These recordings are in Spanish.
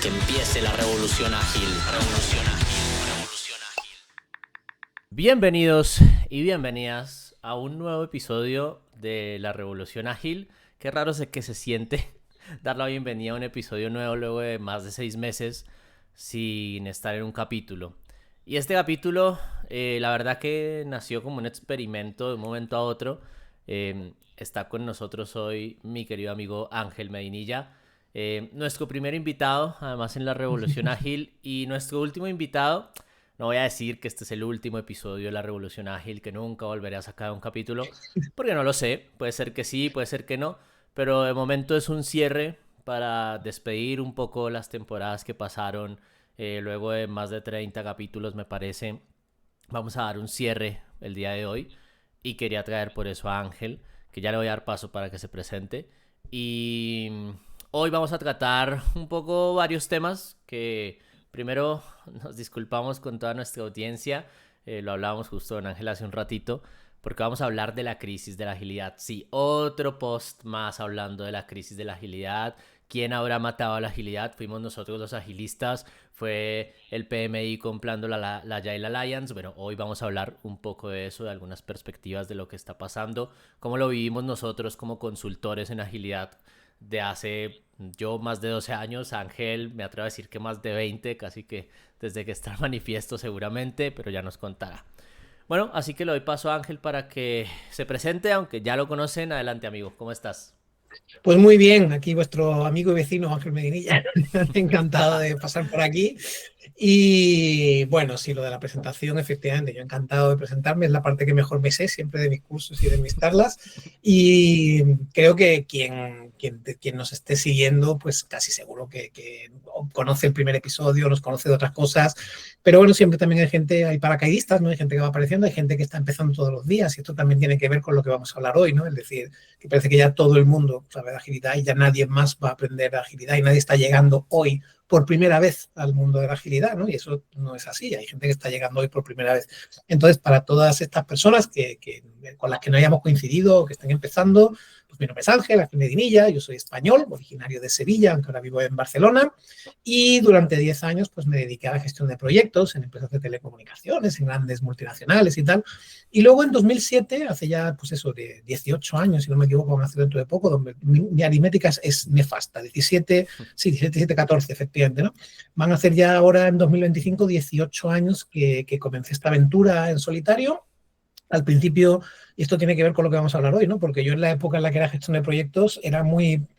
Que empiece la revolución ágil. Revolución ágil. Revolución ágil. Bienvenidos y bienvenidas a un nuevo episodio de la Revolución Ágil. Qué raro sé que se siente dar la bienvenida a un episodio nuevo luego de más de 6 meses sin estar en un capítulo. Y este capítulo, la verdad que nació como un experimento de un momento a otro. Está con nosotros hoy mi querido amigo Ángel Medinilla, nuestro primer invitado, además en la Revolución Ágil, y nuestro último invitado. No voy a decir que este es el último episodio de la Revolución Ágil, que nunca volveré a sacar un capítulo, porque no lo sé. Puede ser que sí, puede ser que no, pero de momento es un cierre para despedir un poco las temporadas que pasaron. Luego de más de 30 capítulos, me parece, vamos a dar un cierre el día de hoy. Y quería traer por eso a Ángel, que ya le voy a dar paso para que se presente. Y hoy vamos a tratar un poco varios temas que primero nos disculpamos con toda nuestra audiencia. Lo hablábamos justo con Ángel hace un ratito, porque vamos a hablar de la crisis de la agilidad. Sí, otro post más hablando de la crisis de la agilidad. ¿Quién habrá matado a la agilidad? Fuimos nosotros los agilistas, fue el PMI comprando la Agile Alliance. Bueno, hoy vamos a hablar un poco de eso, de algunas perspectivas de lo que está pasando, cómo lo vivimos nosotros como consultores en agilidad de hace yo más de 12 años, Ángel me atrevo a decir que más de 20, casi que desde que está el manifiesto seguramente, pero ya nos contará. Bueno, así que le doy paso a Ángel para que se presente, aunque ya lo conocen. Adelante, amigo, ¿cómo estás? Pues muy bien, aquí vuestro amigo y vecino Ángel Medinilla, encantado de pasar por aquí. Y bueno, sí, lo de la presentación, efectivamente, yo encantado de presentarme, es la parte que mejor me sé siempre de mis cursos y de mis charlas. Y creo que quien nos esté siguiendo, pues casi seguro que conoce el primer episodio, nos conoce de otras cosas. Pero bueno, siempre también hay gente, hay paracaidistas, ¿no? Hay gente que va apareciendo, hay gente que está empezando todos los días, y esto también tiene que ver con lo que vamos a hablar hoy, ¿no? Es decir, que parece que ya todo el mundo sabe de agilidad y ya nadie más va a aprender de agilidad y nadie está llegando hoy por primera vez al mundo de la agilidad, ¿no? Y eso no es así, hay gente que está llegando hoy por primera vez. Entonces, para todas estas personas con las que no hayamos coincidido o que estén empezando, pues mi nombre es Ángel Medinilla, yo soy español, originario de Sevilla, aunque ahora vivo en Barcelona, y durante 10 años pues me dediqué a la gestión de proyectos en empresas de telecomunicaciones, en grandes multinacionales y tal. Y luego en 2007, hace ya pues eso de 18 años, si no me equivoco, van a hacer dentro de poco, donde mi aritmética es nefasta, 17, sí, 17, 14, efectivamente, ¿no? Van a hacer ya ahora en 2025 18 años que comencé esta aventura en solitario. Al principio, y esto tiene que ver con lo que vamos a hablar hoy, ¿no? Porque yo en la época en la que era gestión de proyectos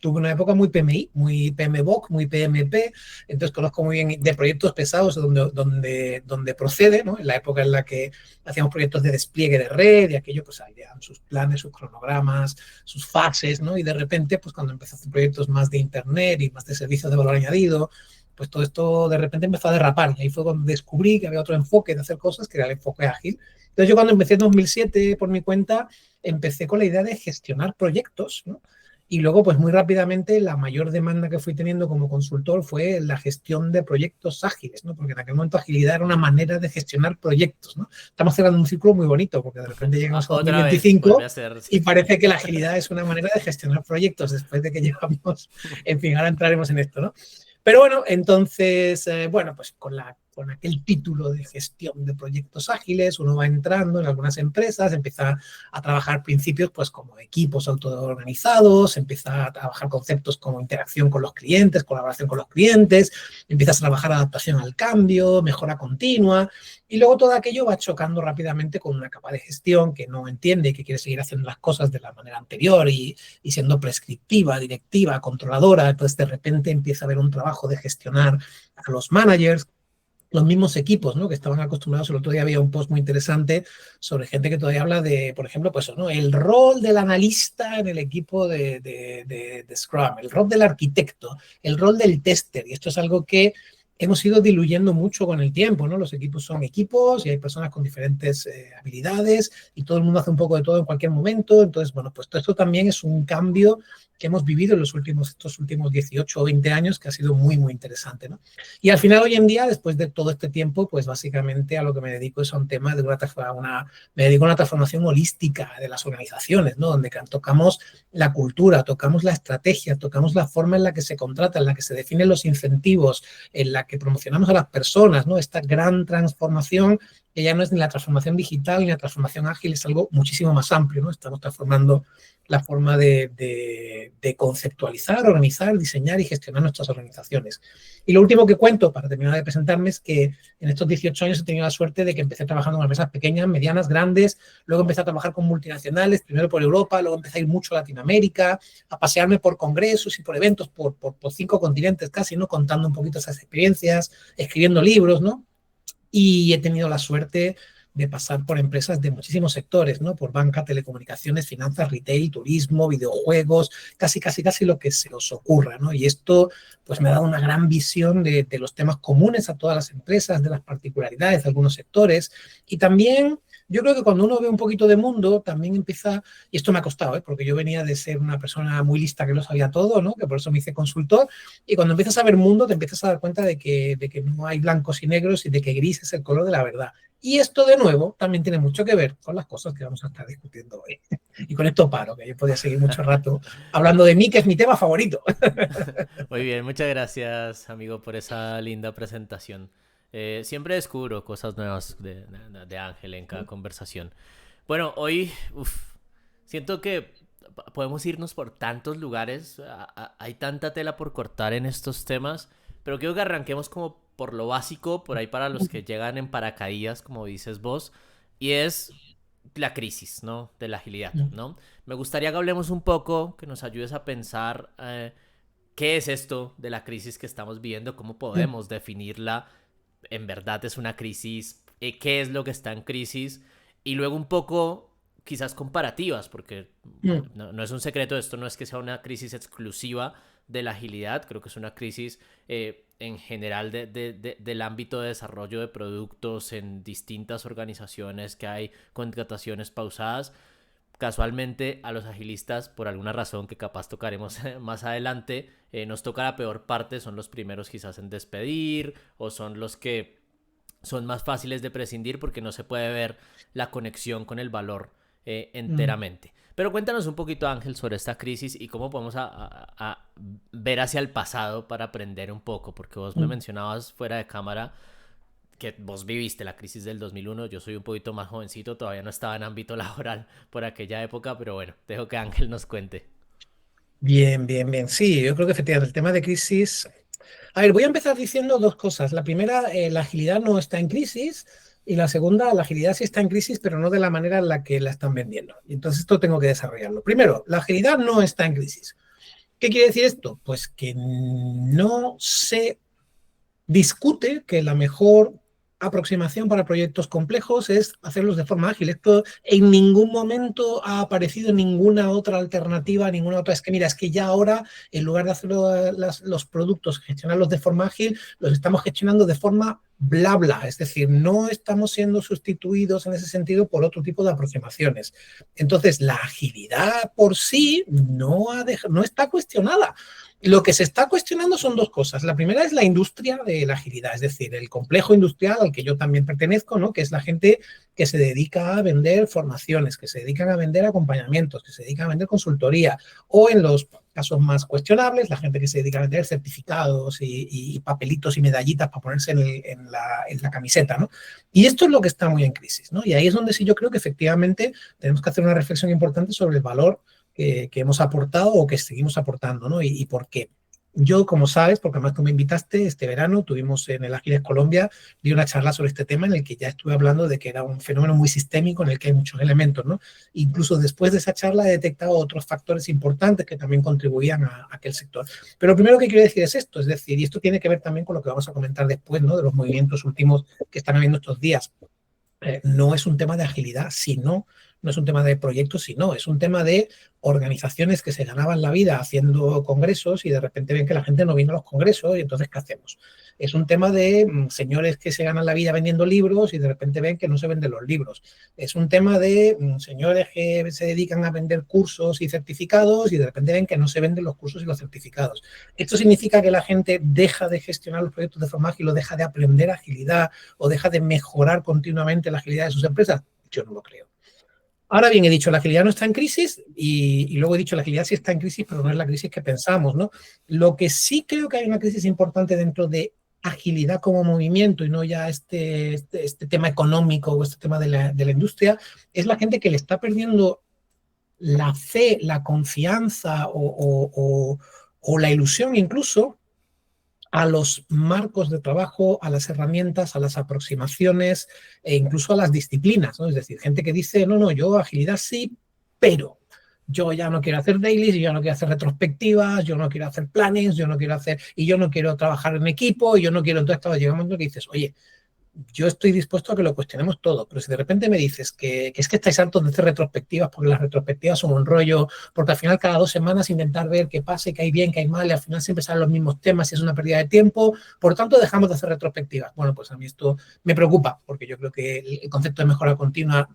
tuve una época muy PMI, muy PMBOK, muy PMP, entonces conozco muy bien de proyectos pesados donde procede, ¿no? En la época en la que hacíamos proyectos de despliegue de red y aquello, pues ideaban sus planes, sus cronogramas, sus fases, ¿no? Y de repente, pues cuando empecé a hacer proyectos más de internet y más de servicios de valor añadido, pues todo esto de repente empezó a derrapar y ahí fue cuando descubrí que había otro enfoque de hacer cosas, que era el enfoque ágil. Entonces yo cuando empecé en 2007 por mi cuenta, empecé con la idea de gestionar proyectos, ¿no? Y luego, pues muy rápidamente, la mayor demanda que fui teniendo como consultor fue la gestión de proyectos ágiles, ¿no? Porque en aquel momento agilidad era una manera de gestionar proyectos, ¿no? Estamos cerrando un ciclo muy bonito, porque de repente llegamos a Otra vez, vuelve 2025 a ser. y parece que la agilidad es una manera de gestionar proyectos después de que llevamos, en fin, ahora entraremos en esto, ¿no? Pero bueno, entonces, bueno, pues con aquel título de gestión de proyectos ágiles, uno va entrando en algunas empresas, empieza a trabajar principios pues como equipos autoorganizados, empieza a trabajar conceptos como interacción con los clientes, colaboración con los clientes, empiezas a trabajar adaptación al cambio, mejora continua, y luego todo aquello va chocando rápidamente con una capa de gestión que no entiende y que quiere seguir haciendo las cosas de la manera anterior y siendo prescriptiva, directiva, controladora. Entonces de repente empieza a haber un trabajo de gestionar a los managers, los mismos equipos, ¿no? Que estaban acostumbrados. El otro día había un post muy interesante sobre gente que todavía habla de, por ejemplo, pues, ¿no? El rol del analista en el equipo de Scrum, el rol del arquitecto, el rol del tester. Y esto es algo que hemos ido diluyendo mucho con el tiempo, ¿no? Los equipos son equipos y hay personas con diferentes habilidades y todo el mundo hace un poco de todo en cualquier momento. Entonces, bueno, pues todo esto también es un cambio que hemos vivido en estos últimos 18 o 20 años que ha sido muy, muy interesante, ¿no? Y al final, hoy en día, después de todo este tiempo, pues básicamente a lo que me dedico es a un tema de me dedico a una transformación holística de las organizaciones, ¿no? Donde tocamos la cultura, tocamos la estrategia, tocamos la forma en la que se contrata, en la que se definen los incentivos, en la que promocionamos a las personas, ¿no? Esta gran transformación que ya no es ni la transformación digital ni la transformación ágil, es algo muchísimo más amplio, ¿no? Estamos transformando la forma de conceptualizar, organizar, diseñar y gestionar nuestras organizaciones. Y lo último que cuento, para terminar de presentarme, es que en estos 18 años he tenido la suerte de que empecé trabajando con empresas pequeñas, medianas, grandes, luego empecé a trabajar con multinacionales, primero por Europa, luego empecé a ir mucho a Latinoamérica, a pasearme por congresos y por eventos por 5 continentes casi, ¿no? Contando un poquito esas experiencias, escribiendo libros, ¿no? Y he tenido la suerte de pasar por empresas de muchísimos sectores, ¿no? Por banca, telecomunicaciones, finanzas, retail, turismo, videojuegos, casi lo que se os ocurra, ¿no? Y esto pues me ha dado una gran visión de los temas comunes a todas las empresas, de las particularidades de algunos sectores. Y también yo creo que cuando uno ve un poquito de mundo, también empieza, y esto me ha costado, porque yo venía de ser una persona muy lista que lo sabía todo, ¿no? Que por eso me hice consultor, y cuando empiezas a ver mundo te empiezas a dar cuenta de que no hay blancos y negros y de que gris es el color de la verdad. Y esto, de nuevo, también tiene mucho que ver con las cosas que vamos a estar discutiendo hoy. Y con esto paro, que yo podría seguir mucho rato hablando de mí, que es mi tema favorito. Muy bien, muchas gracias, amigo, por esa linda presentación. Siempre descubro cosas nuevas de Ángel en cada conversación. Bueno, hoy siento que podemos irnos por tantos lugares, hay tanta tela por cortar en estos temas, pero quiero que arranquemos como por lo básico, por ahí para los que llegan en paracaídas, como dices vos, y es la crisis, ¿no? De la agilidad, ¿no? Me gustaría que hablemos un poco, que nos ayudes a pensar qué es esto de la crisis que estamos viendo, cómo podemos definirla, en verdad es una crisis, qué es lo que está en crisis, y luego un poco quizás comparativas, porque no es un secreto, esto no es que sea una crisis exclusiva de la agilidad, creo que es una crisis en general del ámbito de desarrollo de productos en distintas organizaciones, que hay contrataciones pausadas. Casualmente a los agilistas, por alguna razón que capaz tocaremos más adelante, nos toca la peor parte, son los primeros quizás en despedir, o son los que son más fáciles de prescindir porque no se puede ver la conexión con el valor enteramente. Pero cuéntanos un poquito, Ángel, sobre esta crisis y cómo podemos a ver hacia el pasado para aprender un poco, porque vos me mencionabas fuera de cámara que vos viviste la crisis del 2001, yo soy un poquito más jovencito, todavía no estaba en ámbito laboral por aquella época, pero bueno, dejo que Ángel nos cuente. Bien, bien, bien. Sí, yo creo que efectivamente el tema de crisis. A ver, voy a empezar diciendo dos cosas. La primera, la agilidad no está en crisis. Y la segunda, la agilidad sí está en crisis, pero no de la manera en la que la están vendiendo. Y entonces esto tengo que desarrollarlo. Primero, la agilidad no está en crisis. ¿Qué quiere decir esto? Pues que no se discute que la mejor aproximación para proyectos complejos es hacerlos de forma ágil. Esto en ningún momento ha aparecido ninguna otra alternativa, ninguna otra. Es que mira, es que ya ahora, en lugar de hacerlo los productos, gestionarlos de forma ágil, los estamos gestionando de forma bla bla. Es decir, no estamos siendo sustituidos en ese sentido por otro tipo de aproximaciones. Entonces, la agilidad por sí no está cuestionada. Lo que se está cuestionando son dos cosas. La primera es la industria de la agilidad, es decir, el complejo industrial al que yo también pertenezco, ¿no? Que es la gente que se dedica a vender formaciones, que se dedican a vender acompañamientos, que se dedican a vender consultoría, o en los casos más cuestionables, la gente que se dedica a vender certificados y papelitos y medallitas para ponerse en la camiseta, ¿no? Y esto es lo que está muy en crisis, ¿no? Y ahí es donde sí yo creo que efectivamente tenemos que hacer una reflexión importante sobre el valor que hemos aportado o que seguimos aportando, ¿no? Y por qué. Yo, como sabes, porque además tú me invitaste este verano, tuvimos en el Ágiles Colombia, di una charla sobre este tema en el que ya estuve hablando de que era un fenómeno muy sistémico en el que hay muchos elementos, ¿no? Incluso después de esa charla he detectado otros factores importantes que también contribuían a aquel sector. Pero lo primero que quiero decir es esto, es decir, y esto tiene que ver también con lo que vamos a comentar después, ¿no? De los movimientos últimos que están habiendo estos días. No es un tema de agilidad, sino no es un tema de proyectos, sino es un tema de organizaciones que se ganaban la vida haciendo congresos y de repente ven que la gente no viene a los congresos y entonces ¿qué hacemos? Es un tema de señores que se ganan la vida vendiendo libros y de repente ven que no se venden los libros. Es un tema de señores que se dedican a vender cursos y certificados y de repente ven que no se venden los cursos y los certificados. ¿Esto significa que la gente deja de gestionar los proyectos de forma ágil o deja de aprender agilidad o deja de mejorar continuamente la agilidad de sus empresas? Yo no lo creo. Ahora bien, he dicho, la agilidad no está en crisis y luego he dicho, la agilidad sí está en crisis, pero no es la crisis que pensamos, ¿no? Lo que sí creo que hay una crisis importante dentro de agilidad como movimiento y no ya este tema económico o este tema de la industria, es la gente que le está perdiendo la fe, la confianza o la ilusión incluso a los marcos de trabajo, a las herramientas, a las aproximaciones e incluso a las disciplinas, ¿no? Es decir, gente que dice, no, yo agilidad sí, pero yo ya no quiero hacer dailies, yo ya no quiero hacer retrospectivas, yo no quiero hacer planes, yo no quiero hacer, y yo no quiero trabajar en equipo, y yo no quiero, entonces llega un momento que dices, oye, yo estoy dispuesto a que lo cuestionemos todo, pero si de repente me dices que es que estáis hartos de hacer retrospectivas porque las retrospectivas son un rollo, porque al final cada 2 semanas intentar ver qué pasa, qué hay bien, qué hay mal, y al final siempre salen los mismos temas y es una pérdida de tiempo, por lo tanto dejamos de hacer retrospectivas. Bueno, pues a mí esto me preocupa, porque yo creo que el concepto de mejora continua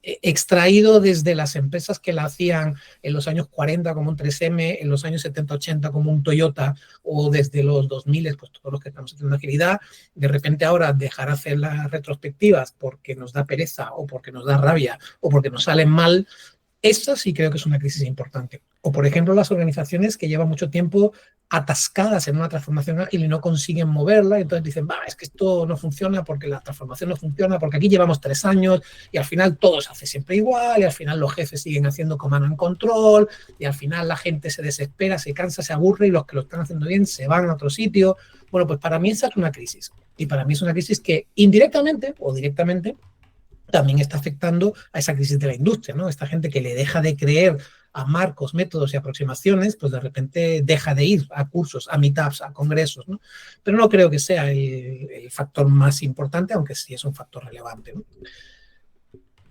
extraído desde las empresas que la hacían en los años 40 como un 3M, en los años 70-80 como un Toyota o desde los 2000, pues todos los que estamos haciendo agilidad, de repente ahora dejar hacer las retrospectivas porque nos da pereza o porque nos da rabia o porque nos salen mal, eso sí creo que es una crisis importante. O, por ejemplo, las organizaciones que llevan mucho tiempo atascadas en una transformación ágil y no consiguen moverla, y entonces dicen, es que esto no funciona porque la transformación no funciona, porque aquí llevamos 3 años y al final todo se hace siempre igual y al final los jefes siguen haciendo command and control y al final la gente se desespera, se cansa, se aburre y los que lo están haciendo bien se van a otro sitio. Bueno, pues para mí esa es una crisis. Y para mí es una crisis que indirectamente o directamente también está afectando a esa crisis de la industria, ¿no? Esta gente que le deja de creer a marcos, métodos y aproximaciones, pues de repente deja de ir a cursos, a meetups, a congresos, ¿no? Pero no creo que sea el factor más importante, aunque sí es un factor relevante, ¿no?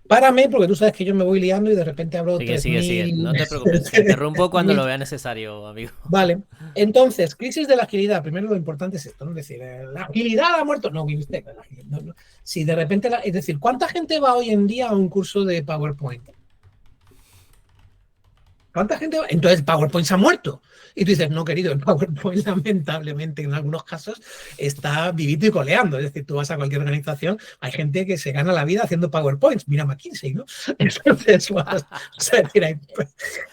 Párame, porque tú sabes que yo me voy liando y de repente abro Sigue. 3000... No te preocupes. Te interrumpo cuando lo vea necesario, amigo. Vale. Entonces, crisis de la agilidad. Primero lo importante es esto, ¿no? Es decir, la agilidad ha muerto. No, usted, no. Si de repente, es decir, ¿cuánta gente va hoy en día a un curso de PowerPoint? ¿Cuánta gente va? Entonces PowerPoint se ha muerto. Y tú dices, no, querido, el PowerPoint lamentablemente en algunos casos está vivito y coleando. Es decir, tú vas a cualquier organización, hay gente que se gana la vida haciendo PowerPoints. Mira McKinsey, ¿no? Entonces,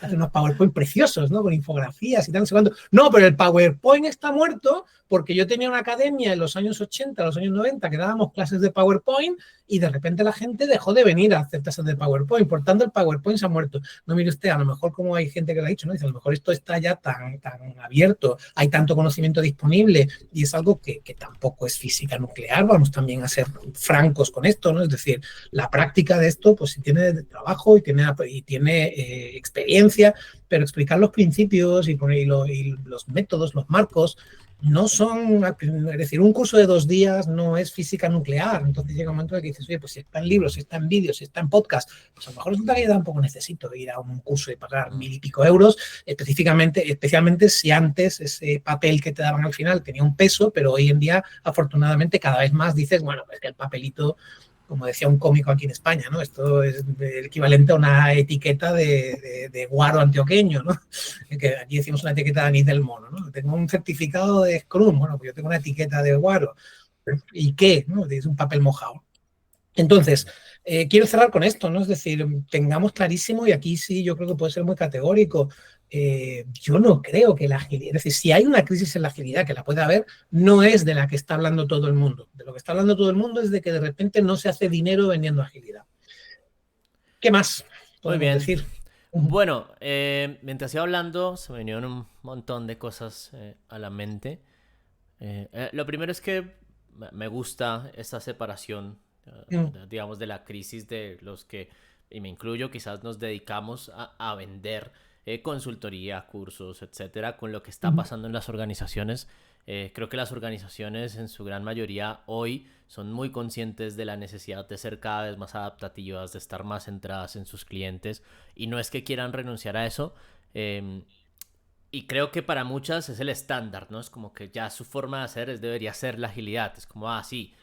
hay unos PowerPoint preciosos, ¿no? Con infografías y tal, no sé cuánto. No, pero el PowerPoint está muerto porque yo tenía una academia en los años 80, los años 90, que dábamos clases de PowerPoint y de repente la gente dejó de venir a hacer clases de PowerPoint. Por tanto, el PowerPoint se ha muerto. No, mire usted, a lo mejor como hay gente que lo ha dicho, ¿no? Dice, a lo mejor esto está ya tan abierto, hay tanto conocimiento disponible y es algo que tampoco es física nuclear, vamos también a ser francos con esto, ¿no? Es decir, la práctica de esto, pues sí tiene trabajo y tiene experiencia, pero explicar los principios y los métodos, los marcos, no son, es decir, un curso de 2 días no es física nuclear. Entonces llega un momento en que dices, oye, pues si está en libros, si está en vídeos, si está en podcast, pues a lo mejor resulta que yo tampoco necesito ir a un curso y pagar 1000 y pico euros, especialmente si antes ese papel que te daban al final tenía un peso, pero hoy en día, afortunadamente, cada vez más dices, bueno, es que el papelito, como decía un cómico aquí en España, ¿no? Esto es el equivalente a una etiqueta de guaro antioqueño, ¿no? Que aquí decimos una etiqueta de anís del mono, ¿no? Tengo un certificado de Scrum, bueno, pues yo tengo una etiqueta de guaro. ¿Y qué? ¿No? Es un papel mojado. Entonces, quiero cerrar con esto, ¿no? Es decir, tengamos clarísimo, y aquí sí yo creo que puede ser muy categórico, yo no creo que la agilidad, es decir, si hay una crisis en la agilidad, que la puede haber, no es de la que está hablando todo el mundo. De lo que está hablando todo el mundo es de que de repente no se hace dinero vendiendo agilidad. ¿Qué más podemos decir? Bueno, mientras iba hablando, se me vinieron un montón de cosas a la mente. Lo primero es que me gusta esta separación, digamos, de la crisis de los que, y me incluyo, quizás nos dedicamos a vender consultoría, cursos, etcétera, con lo que está pasando en las organizaciones Creo que las organizaciones en su gran mayoría hoy son muy conscientes de la necesidad de ser cada vez más adaptativas, de estar más centradas en sus clientes y no es que quieran renunciar a eso. Y creo que para muchas es el estándar, ¿no? Es como que ya su forma de hacer debería ser la agilidad. Es como, sí,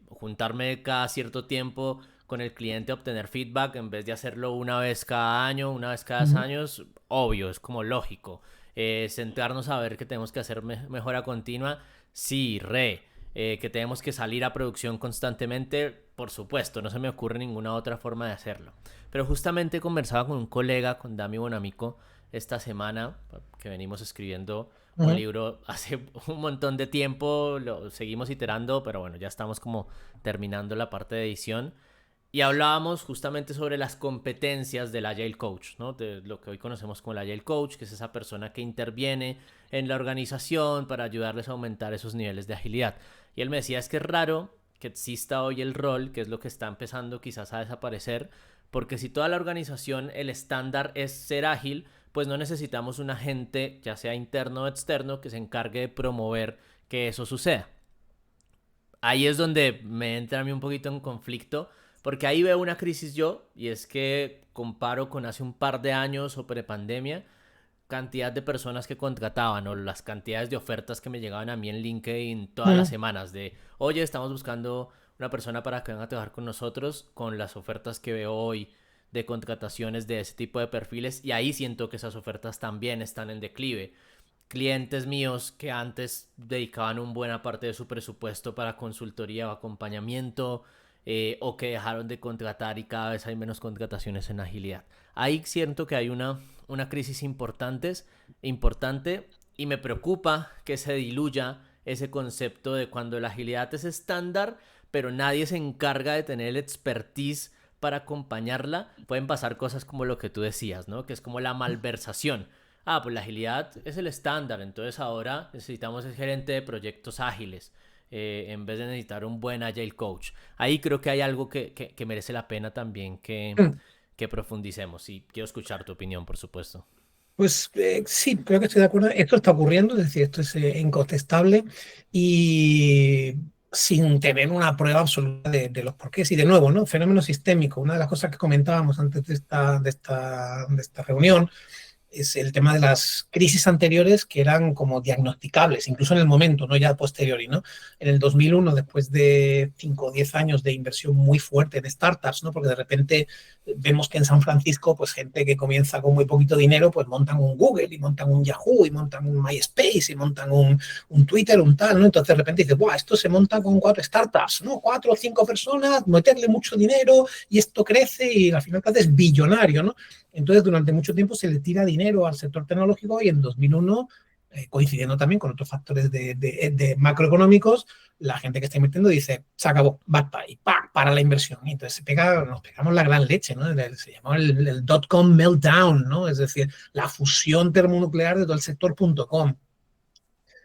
juntarme cada cierto tiempo con el cliente a obtener feedback en vez de hacerlo una vez cada año, una vez cada 2 años, obvio, es como lógico. Centrarnos a ver que tenemos que hacer mejora continua, sí, que tenemos que salir a producción constantemente, por supuesto, no se me ocurre ninguna otra forma de hacerlo. Pero justamente conversaba con un colega, con Dami Bonamico, esta semana, que venimos escribiendo un libro hace un montón de tiempo, lo seguimos iterando, pero bueno, ya estamos como terminando la parte de edición. Y hablábamos justamente sobre las competencias del Agile Coach, ¿no? De lo que hoy conocemos como el Agile Coach, que es esa persona que interviene en la organización para ayudarles a aumentar esos niveles de agilidad. Y él me decía, es que es raro que exista hoy el rol, que es lo que está empezando quizás a desaparecer, porque si toda la organización, el estándar es ser ágil, pues no necesitamos un agente, ya sea interno o externo, que se encargue de promover que eso suceda. Ahí es donde me entra a mí un poquito en conflicto, porque ahí veo una crisis yo, y es que comparo con hace un par de años o prepandemia, cantidad de personas que contrataban o las cantidades de ofertas que me llegaban a mí en LinkedIn todas las semanas de, oye, estamos buscando una persona para que venga a trabajar con nosotros, con las ofertas que veo hoy de contrataciones de ese tipo de perfiles, y ahí siento que esas ofertas también están en declive. Clientes míos que antes dedicaban una buena parte de su presupuesto para consultoría o acompañamiento, o que dejaron de contratar y cada vez hay menos contrataciones en agilidad. Ahí siento que hay una crisis importante y me preocupa que se diluya ese concepto de cuando la agilidad es estándar, pero nadie se encarga de tener el expertise para acompañarla. Pueden pasar cosas como lo que tú decías, ¿no? Que es como la malversación. Pues la agilidad es el estándar, entonces ahora necesitamos el gerente de proyectos ágiles. En vez de necesitar un buen Agile Coach. Ahí creo que hay algo que merece la pena también que profundicemos, y quiero escuchar tu opinión, por supuesto. Pues sí, creo que estoy de acuerdo. Esto está ocurriendo, es decir, esto es incontestable y sin tener una prueba absoluta de los porqués. Y de nuevo, ¿no? Fenómeno sistémico. Una de las cosas que comentábamos antes de esta reunión es el tema de las crisis anteriores que eran como diagnosticables, incluso en el momento, no ya a posteriori, ¿no? En el 2001, después de 5 o 10 años de inversión muy fuerte en startups, ¿no? Porque de repente vemos que en San Francisco, pues gente que comienza con muy poquito dinero, pues montan un Google y montan un Yahoo y montan un MySpace y montan un Twitter, un tal, ¿no? Entonces de repente dices, ¡buah! Esto se monta con 4 startups, ¿no? 4 o 5 personas, meterle mucho dinero y esto crece y al final es billonario, ¿no? Entonces, durante mucho tiempo se le tira dinero al sector tecnológico y en 2001, coincidiendo también con otros factores de macroeconómicos, la gente que está invirtiendo dice, se acabó, y para la inversión. Y entonces nos pegamos la gran leche, ¿no? Se llamó el dot-com meltdown, ¿no? Es decir, la fusión termonuclear de todo el sector .com.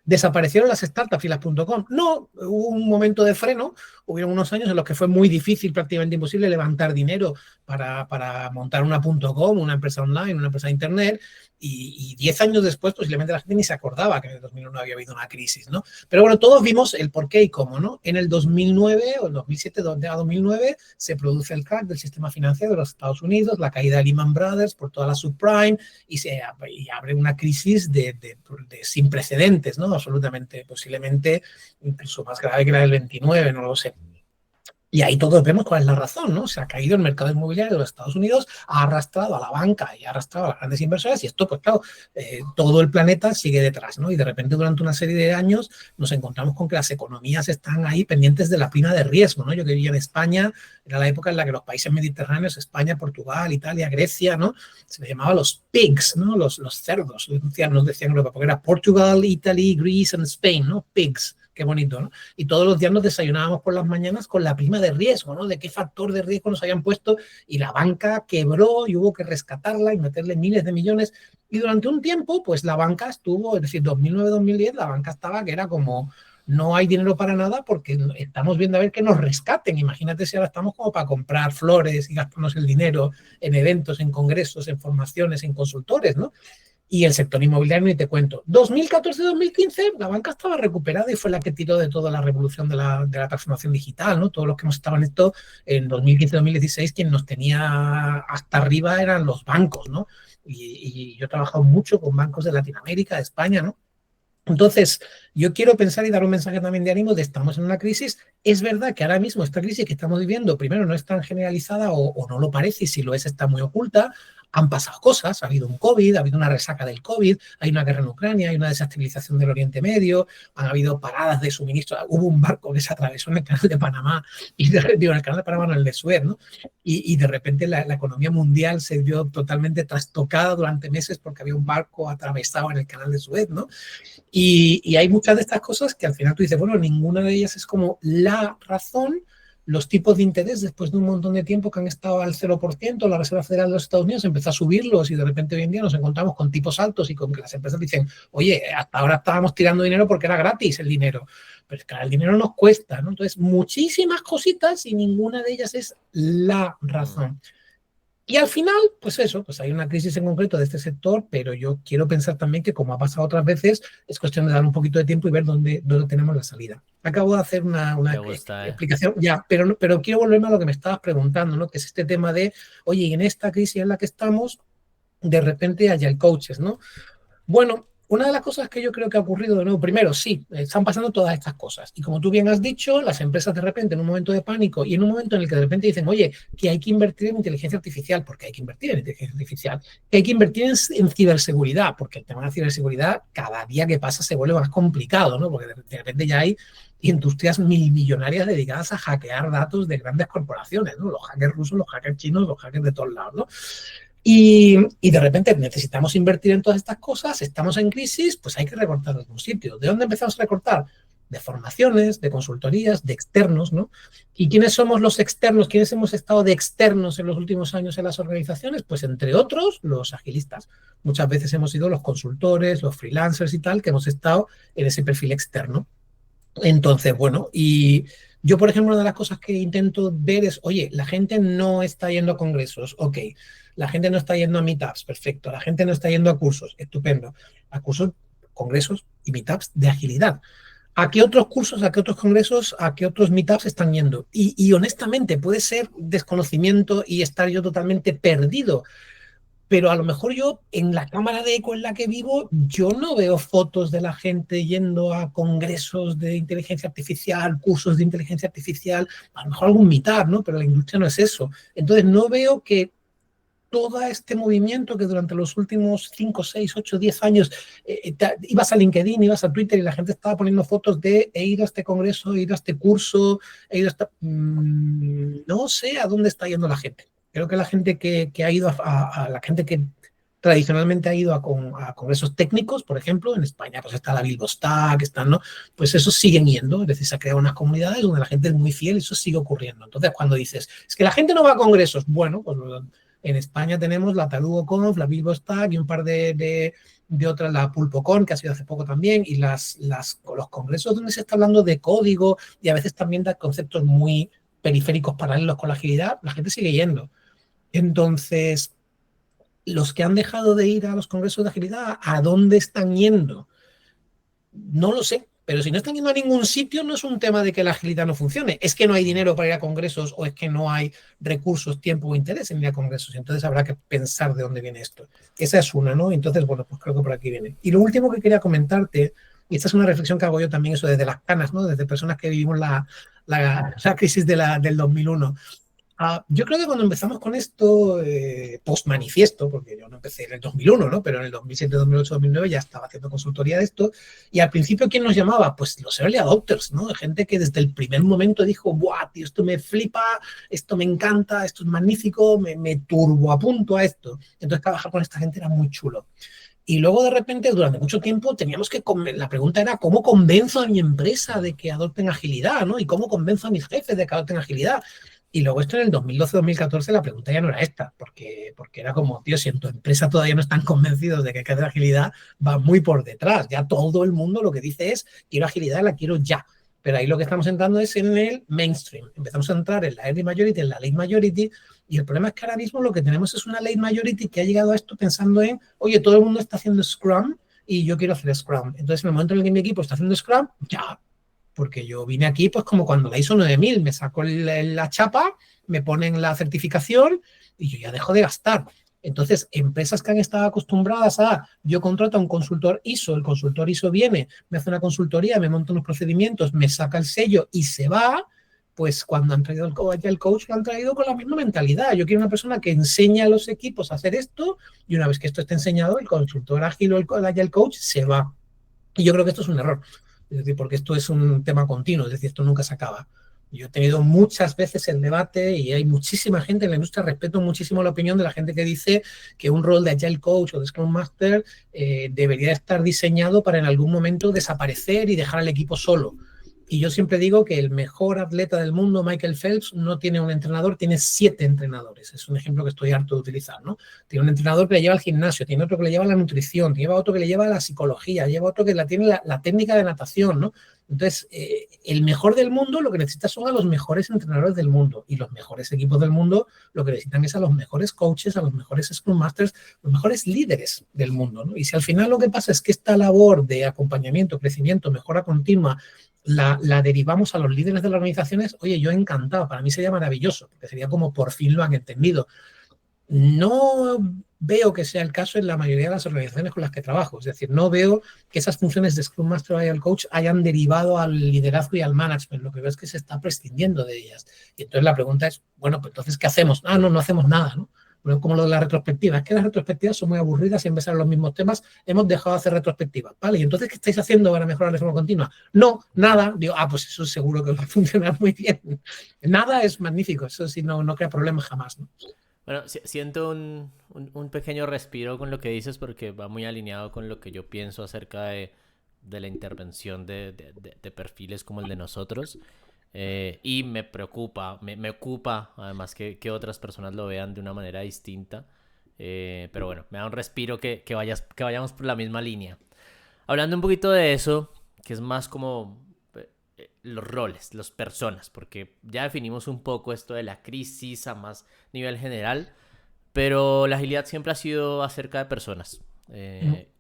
¿Desaparecieron las startups y las .com? No, hubo un momento de freno, hubieron unos años en los que fue muy difícil, prácticamente imposible levantar dinero para montar una .com, una empresa online, una empresa de internet, y 10 años después posiblemente la gente ni se acordaba que en el 2001 había habido una crisis, ¿no? Pero bueno, todos vimos el por qué y cómo, ¿no? En el 2009 o el 2007 a 2009 se produce el crack del sistema financiero de los Estados Unidos, la caída de Lehman Brothers por toda la subprime y abre una crisis sin precedentes, ¿no? Absolutamente, posiblemente incluso más grave que la del 29, no lo sé. Y ahí todos vemos cuál es la razón, ¿no? Se ha caído el mercado inmobiliario de los Estados Unidos, ha arrastrado a la banca y ha arrastrado a las grandes inversores y esto, pues claro, todo el planeta sigue detrás, ¿no? Y de repente durante una serie de años nos encontramos con que las economías están ahí pendientes de la prima de riesgo, ¿no? Yo que vivía en España, era la época en la que los países mediterráneos, España, Portugal, Italia, Grecia, ¿no? Se les llamaba los pigs, ¿no? Los cerdos, nos decían Europa, porque era Portugal, Italy, Greece and Spain, ¿no? Pigs. Qué bonito, ¿no? Y todos los días nos desayunábamos por las mañanas con la prima de riesgo, ¿no? De qué factor de riesgo nos habían puesto y la banca quebró y hubo que rescatarla y meterle miles de millones. Y durante un tiempo, pues la banca estuvo, es decir, 2009-2010, la banca estaba que era como, no hay dinero para nada porque estamos viendo a ver que nos rescaten. Imagínate si ahora estamos como para comprar flores y gastarnos el dinero en eventos, en congresos, en formaciones, en consultores, ¿no? Y el sector inmobiliario, ni te cuento. 2014-2015, la banca estaba recuperada y fue la que tiró de toda la revolución de la transformación digital, ¿no? Todos los que hemos estado en esto en 2015-2016, quien nos tenía hasta arriba eran los bancos, ¿no? Y yo he trabajado mucho con bancos de Latinoamérica, de España, ¿no? Entonces, yo quiero pensar y dar un mensaje también de ánimo de estamos en una crisis. Es verdad que ahora mismo esta crisis que estamos viviendo, primero, no es tan generalizada o no lo parece, y si lo es, está muy oculta. Han pasado cosas, ha habido un COVID, ha habido una resaca del COVID, hay una guerra en Ucrania, hay una desestabilización del Oriente Medio, han habido paradas de suministro, hubo un barco que se atravesó en el canal de Panamá, en el canal de Panamá, no, en el de Suez, ¿no? Y de repente la economía mundial se vio totalmente trastocada durante meses porque había un barco atravesado en el canal de Suez, ¿no? Y hay muchas de estas cosas que al final tú dices, bueno, ninguna de ellas es como la razón. Los tipos de interés, después de un montón de tiempo que han estado al 0%, la Reserva Federal de los Estados Unidos empezó a subirlos y de repente hoy en día nos encontramos con tipos altos y con que las empresas dicen, oye, hasta ahora estábamos tirando dinero porque era gratis el dinero, pero es que el dinero nos cuesta, ¿no? Entonces, muchísimas cositas y ninguna de ellas es la razón. Y al final, pues eso, pues hay una crisis en concreto de este sector, pero yo quiero pensar también que, como ha pasado otras veces, es cuestión de dar un poquito de tiempo y ver dónde tenemos la salida. Acabo de hacer una explicación, ya, pero quiero volverme a lo que me estabas preguntando, ¿no? Que es este tema de, oye, y en esta crisis en la que estamos, de repente hay el coaches, ¿no? Bueno, una de las cosas que yo creo que ha ocurrido de nuevo, primero, sí, están pasando todas estas cosas. Y como tú bien has dicho, las empresas de repente, en un momento de pánico y en un momento en el que de repente dicen, oye, que hay que invertir en inteligencia artificial, porque hay que invertir en inteligencia artificial, que hay que invertir en ciberseguridad, porque el tema de la ciberseguridad cada día que pasa se vuelve más complicado, ¿no? Porque de repente ya hay industrias millonarias dedicadas a hackear datos de grandes corporaciones, ¿no? Los hackers rusos, los hackers chinos, los hackers de todos lados, ¿no? Y de repente necesitamos invertir en todas estas cosas, estamos en crisis, pues hay que recortar de algún sitio. ¿De dónde empezamos a recortar? De formaciones, de consultorías, de externos, ¿no? ¿Y quiénes somos los externos? ¿Quiénes hemos estado de externos en los últimos años en las organizaciones? Pues entre otros, los agilistas. Muchas veces hemos sido los consultores, los freelancers y tal, que hemos estado en ese perfil externo. Entonces, bueno, y yo, por ejemplo, una de las cosas que intento ver es, oye, la gente no está yendo a congresos, ok, la gente no está yendo a meetups, perfecto, la gente no está yendo a cursos, estupendo, a cursos, congresos y meetups de agilidad. ¿A qué otros cursos, a qué otros congresos, a qué otros meetups están yendo? Y honestamente, puede ser desconocimiento y estar yo totalmente perdido, pero a lo mejor yo, en la cámara de eco en la que vivo, yo no veo fotos de la gente yendo a congresos de inteligencia artificial, cursos de inteligencia artificial, a lo mejor algún meetup, ¿no? Pero la industria no es eso. Entonces no veo que todo este movimiento que durante los últimos 5, 6, 8, 10 años ibas a LinkedIn, ibas a Twitter y la gente estaba poniendo fotos de he ido a este congreso, he ido a este curso, he ido a esta... no sé a dónde está yendo la gente. Creo que la gente que ha ido a la gente que tradicionalmente ha ido a congresos técnicos, por ejemplo, en España pues está la Bilbostack, están, ¿no? Pues esos siguen yendo, es decir, se han creado unas comunidades donde la gente es muy fiel y eso sigue ocurriendo. Entonces, cuando dices, es que la gente no va a congresos, bueno, pues en España tenemos la TalugoConf, la Bilbostack y un par de otras, la PulpoCon, que ha sido hace poco también, y los congresos donde se está hablando de código y a veces también de conceptos muy periféricos paralelos con la agilidad, la gente sigue yendo. Entonces, los que han dejado de ir a los congresos de agilidad, ¿a dónde están yendo? No lo sé, pero si no están yendo a ningún sitio, no es un tema de que la agilidad no funcione, es que no hay dinero para ir a congresos o es que no hay recursos, tiempo o interés en ir a congresos. Entonces habrá que pensar de dónde viene esto. Esa es una, ¿no? Entonces, bueno, pues creo que por aquí viene. Y lo último que quería comentarte, y esta es una reflexión que hago yo también, eso desde las canas, ¿no? Desde personas que vivimos la crisis del 2001. Yo creo que cuando empezamos con esto, post-manifiesto, porque yo no empecé en el 2001, ¿no? Pero en el 2007, 2008, 2009 ya estaba haciendo consultoría de esto. Y al principio, ¿quién nos llamaba? Pues los early adopters, ¿no? Gente que desde el primer momento dijo, ¡buah, tío, esto me flipa, esto me encanta, esto es magnífico, me turbo apunto a esto! Entonces, trabajar con esta gente era muy chulo. Y luego, de repente, durante mucho tiempo, teníamos que... La pregunta era, ¿cómo convenzo a mi empresa de que adopten agilidad, ¿no? Y ¿cómo convenzo a mis jefes de que adopten agilidad? Y luego esto en el 2012-2014 la pregunta ya no era esta, porque era como, tío, si en tu empresa todavía no están convencidos de que hay que hacer agilidad, va muy por detrás. Ya todo el mundo lo que dice es, quiero agilidad, la quiero ya. Pero ahí lo que estamos entrando es en el mainstream. Empezamos a entrar en la early majority, en la late majority, Y el problema es que ahora mismo lo que tenemos es una late majority que ha llegado a esto pensando en, oye, todo el mundo está haciendo Scrum y yo quiero hacer Scrum. Entonces, en el momento en el que mi equipo está haciendo Scrum, ya, porque yo vine aquí pues como cuando la ISO 9000, me saco la chapa, me ponen la certificación y yo ya dejo de gastar. Entonces, empresas que han estado acostumbradas a, yo contrato a un consultor ISO, el consultor ISO viene, me hace una consultoría, me monta unos procedimientos, me saca el sello y se va, pues cuando han traído el coach lo han traído con la misma mentalidad. Yo quiero una persona que enseñe a los equipos a hacer esto y una vez que esto esté enseñado, el consultor ágil o el Agile coach se va. Y yo creo que esto es un error, es decir, porque esto es un tema continuo, es decir, esto nunca se acaba. Yo he tenido muchas veces el debate y hay muchísima gente en la industria, respeto muchísimo la opinión de la gente que dice que un rol de Agile Coach o de Scrum Master debería estar diseñado para en algún momento desaparecer y dejar al equipo solo. Y yo siempre digo que el mejor atleta del mundo, Michael Phelps, no tiene un entrenador, tiene 7 entrenadores. Es un ejemplo que estoy harto de utilizar, ¿no? Tiene un entrenador que le lleva al gimnasio, tiene otro que le lleva a la nutrición, tiene otro que le lleva a la psicología, lleva otro que tiene la técnica de natación, ¿no? Entonces, el mejor del mundo lo que necesita son a los mejores entrenadores del mundo y los mejores equipos del mundo lo que necesitan es a los mejores coaches, a los mejores Scrum Masters, los mejores líderes del mundo, ¿no? Y si al final lo que pasa es que esta labor de acompañamiento, crecimiento, mejora continua, la derivamos a los líderes de las organizaciones, oye, yo encantado, para mí sería maravilloso, porque sería como por fin lo han entendido. No veo que sea el caso en la mayoría de las organizaciones con las que trabajo, es decir, no veo que esas funciones de Scrum Master o Agile Coach hayan derivado al liderazgo y al management, lo que veo es que se está prescindiendo de ellas. Y entonces la pregunta es, bueno, pues entonces, ¿qué hacemos? No hacemos nada, ¿no? Bueno, como lo de la retrospectiva, es que las retrospectivas son muy aburridas, siempre salen los mismos temas, hemos dejado de hacer retrospectivas, ¿vale? ¿Y entonces qué estáis haciendo para mejorar de forma continua? No, nada. Digo, pues eso seguro que va a funcionar muy bien. Nada es magnífico, eso sí no crea problemas jamás, ¿no? Bueno, siento un pequeño respiro con lo que dices porque va muy alineado con lo que yo pienso acerca de la intervención de perfiles como el de nosotros. Y me preocupa, me ocupa además que otras personas lo vean de una manera distinta. Pero bueno, me da un respiro que vayamos por la misma línea. Hablando un poquito de eso, que es más como los roles, las personas, porque ya definimos un poco esto de la crisis a más nivel general, pero la agilidad siempre ha sido acerca de personas.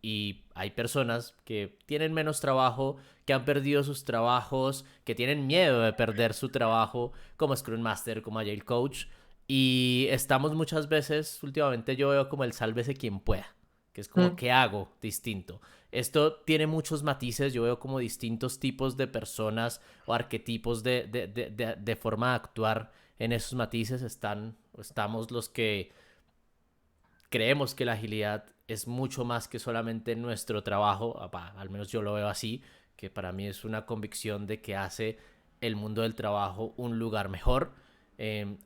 Y hay personas que tienen menos trabajo, que han perdido sus trabajos, que tienen miedo de perder su trabajo como Scrum Master, como Agile Coach, y estamos muchas veces, últimamente yo veo como el sálvese quien pueda, que es como ¿qué hago distinto? Esto tiene muchos matices, yo veo como distintos tipos de personas o arquetipos de forma de actuar en esos matices. Estamos los que creemos que la agilidad es mucho más que solamente nuestro trabajo, al menos yo lo veo así, que para mí es una convicción de que hace el mundo del trabajo un lugar mejor.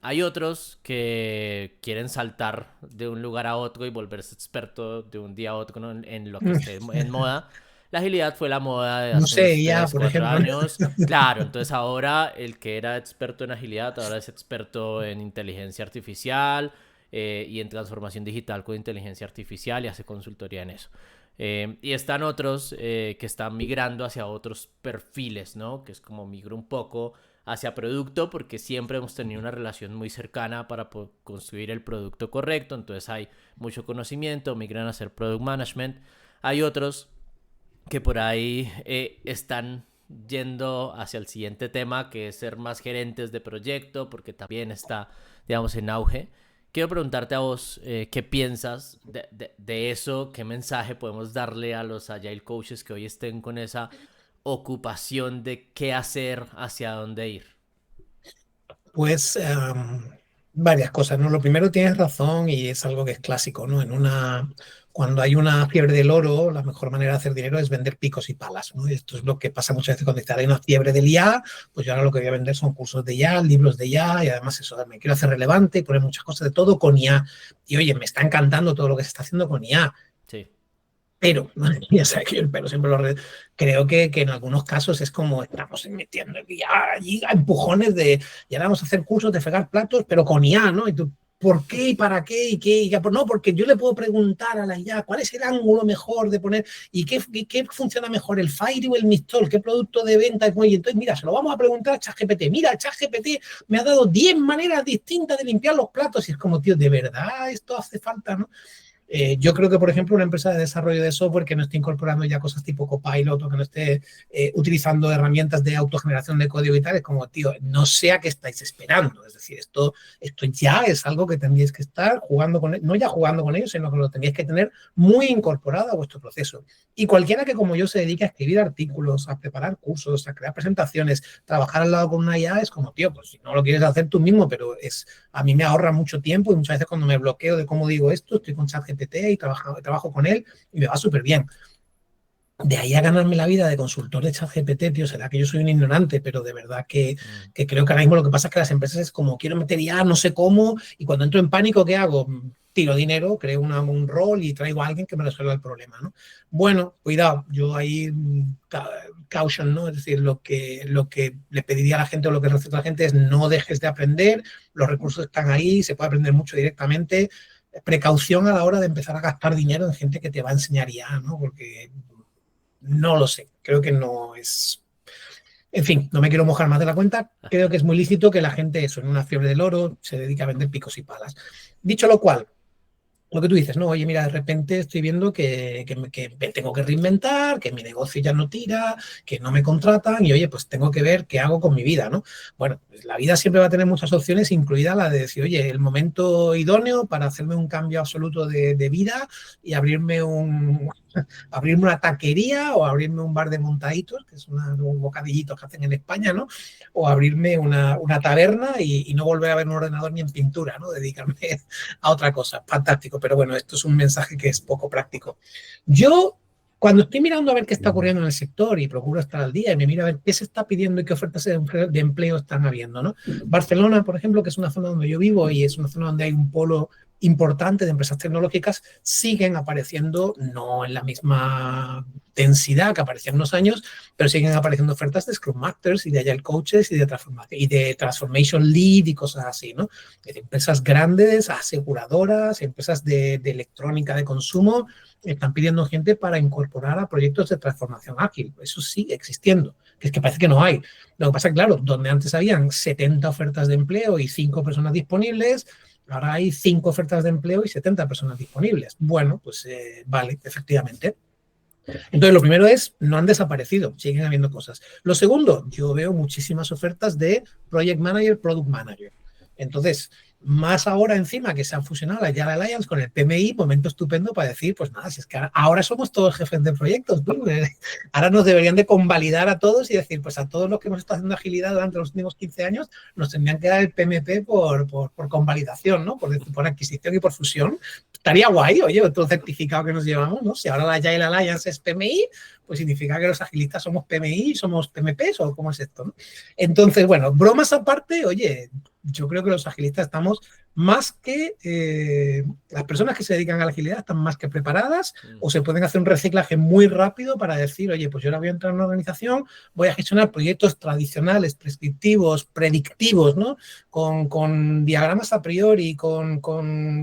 Hay otros que quieren saltar de un lugar a otro y volverse experto de un día a otro, ¿no? en lo que esté en moda. La agilidad fue la moda de hace unos 3, 4 años. Claro, entonces ahora el que era experto en agilidad ahora es experto en inteligencia artificial y en transformación digital con inteligencia artificial y hace consultoría en eso. Y están otros que están migrando hacia otros perfiles, ¿no? Que es como migro un poco hacia producto porque siempre hemos tenido una relación muy cercana para construir el producto correcto, entonces hay mucho conocimiento, migran a hacer product management. Hay otros que por ahí están yendo hacia el siguiente tema, que es ser más gerentes de proyecto, porque también está, digamos, en auge. Quiero preguntarte a vos, ¿qué piensas de eso? ¿Qué mensaje podemos darle a los Agile Coaches que hoy estén con esa ocupación de qué hacer, hacia dónde ir? Pues varias cosas, ¿no? Lo primero, tienes razón y es algo que es clásico, ¿no? Cuando hay una fiebre del oro, la mejor manera de hacer dinero es vender picos y palas, ¿no? Y esto es lo que pasa muchas veces cuando hay una fiebre del IA, pues yo ahora lo que voy a vender son cursos de IA, libros de IA y además eso, me quiero hacer relevante y poner muchas cosas de todo con IA. Y oye, me está encantando todo lo que se está haciendo con IA. Sí. Pero, ya sabes que el pero siempre creo que en algunos casos es como estamos metiendo el IA allí a empujones y ahora vamos a hacer cursos de fregar platos, pero con IA, ¿no? Y tú, ¿por qué y para qué? No, porque yo le puedo preguntar a la IA cuál es el ángulo mejor de poner y qué funciona mejor, el Fairy o el Mistral, qué producto de venta es bueno. Y entonces, mira, se lo vamos a preguntar a ChatGPT. Mira, ChatGPT me ha dado 10 maneras distintas de limpiar los platos. Y es como, tío, ¿de verdad esto hace falta, no? Yo creo que, por ejemplo, una empresa de desarrollo de software que no esté incorporando ya cosas tipo Copilot o que no esté utilizando herramientas de autogeneración de código y tal, es como, tío, no sé a qué estáis esperando. Es decir, esto ya es algo que tendríais que estar jugando con, no ya jugando con ellos, sino que lo tendríais que tener muy incorporado a vuestro proceso. Y cualquiera que, como yo, se dedique a escribir artículos, a preparar cursos, a crear presentaciones, trabajar al lado con una IA, es como, tío, pues si no lo quieres hacer tú mismo, pero a mí me ahorra mucho tiempo y muchas veces cuando me bloqueo de cómo digo esto, estoy con ChatGPT y trabajo con él y me va súper bien. De ahí a ganarme la vida de consultor de ChatGPT, tío, será que yo soy un ignorante, pero de verdad que creo que ahora mismo lo que pasa es que las empresas es como, quiero meter IA, no sé cómo, y cuando entro en pánico, ¿qué hago? Tiro dinero, creo un rol y traigo a alguien que me resuelva el problema, ¿no? Bueno, cuidado, yo ahí caution, ¿no? Es decir, lo que le pediría a la gente o lo que receta a la gente es no dejes de aprender, los recursos están ahí, se puede aprender mucho directamente. Precaución a la hora de empezar a gastar dinero en gente que te va a enseñar IA, ¿no? Porque no lo sé, creo que no es... En fin, no me quiero mojar más de la cuenta, creo que es muy lícito que la gente, eso, en una fiebre del oro, se dedique a vender picos y palas. Dicho lo cual, lo que tú dices, no, oye, mira, de repente estoy viendo que me tengo que reinventar, que mi negocio ya no tira, que no me contratan y, oye, pues tengo que ver qué hago con mi vida, ¿no? Bueno, pues la vida siempre va a tener muchas opciones, incluida la de decir, oye, el momento idóneo para hacerme un cambio absoluto de vida y abrirme una taquería o abrirme un bar de montaditos, que es un bocadillito que hacen en España, ¿no? O abrirme una taberna y no volver a ver un ordenador ni en pintura, ¿no? Dedicarme a otra cosa. Fantástico, pero bueno, esto es un mensaje que es poco práctico. Yo, cuando estoy mirando a ver qué está ocurriendo en el sector y procuro estar al día y me miro a ver qué se está pidiendo y qué ofertas de empleo están habiendo, ¿no? Barcelona, por ejemplo, que es una zona donde yo vivo y es una zona donde hay un polo importante de empresas tecnológicas, siguen apareciendo, no en la misma densidad que aparecían unos años, pero siguen apareciendo ofertas de Scrum Masters y de Agile Coaches y de Transformation Lead y cosas así, ¿no? De empresas grandes, aseguradoras, empresas de electrónica de consumo, están pidiendo gente para incorporar a proyectos de transformación ágil. Eso sigue existiendo, que es que parece que no hay. Lo que pasa es que, claro, donde antes habían 70 ofertas de empleo y 5 personas disponibles, ahora hay 5 ofertas de empleo y 70 personas disponibles. Bueno, pues vale, efectivamente. Entonces, lo primero es, no han desaparecido, siguen habiendo cosas. Lo segundo, yo veo muchísimas ofertas de Project Manager, Product Manager. Entonces, más ahora encima que se han fusionado la Agile Alliance con el PMI, momento estupendo para decir, pues nada, si es que ahora somos todos jefes de proyectos, ¿no? Ahora nos deberían de convalidar a todos y decir, pues a todos los que hemos estado haciendo agilidad durante los últimos 15 años, nos tendrían que dar el PMP por convalidación, ¿no? Por adquisición y por fusión. Estaría guay, oye, otro certificado que nos llevamos, ¿no? Si ahora la Agile Alliance es PMI, pues significa que los agilistas somos PMI y somos PMPs, ¿o cómo es esto, no? Entonces, bueno, bromas aparte, oye, yo creo que los agilistas estamos más que... las personas que se dedican a la agilidad están más que preparadas o se pueden hacer un reciclaje muy rápido para decir, oye, pues yo ahora voy a entrar en una organización, voy a gestionar proyectos tradicionales, prescriptivos, predictivos, ¿no? Con diagramas a priori, con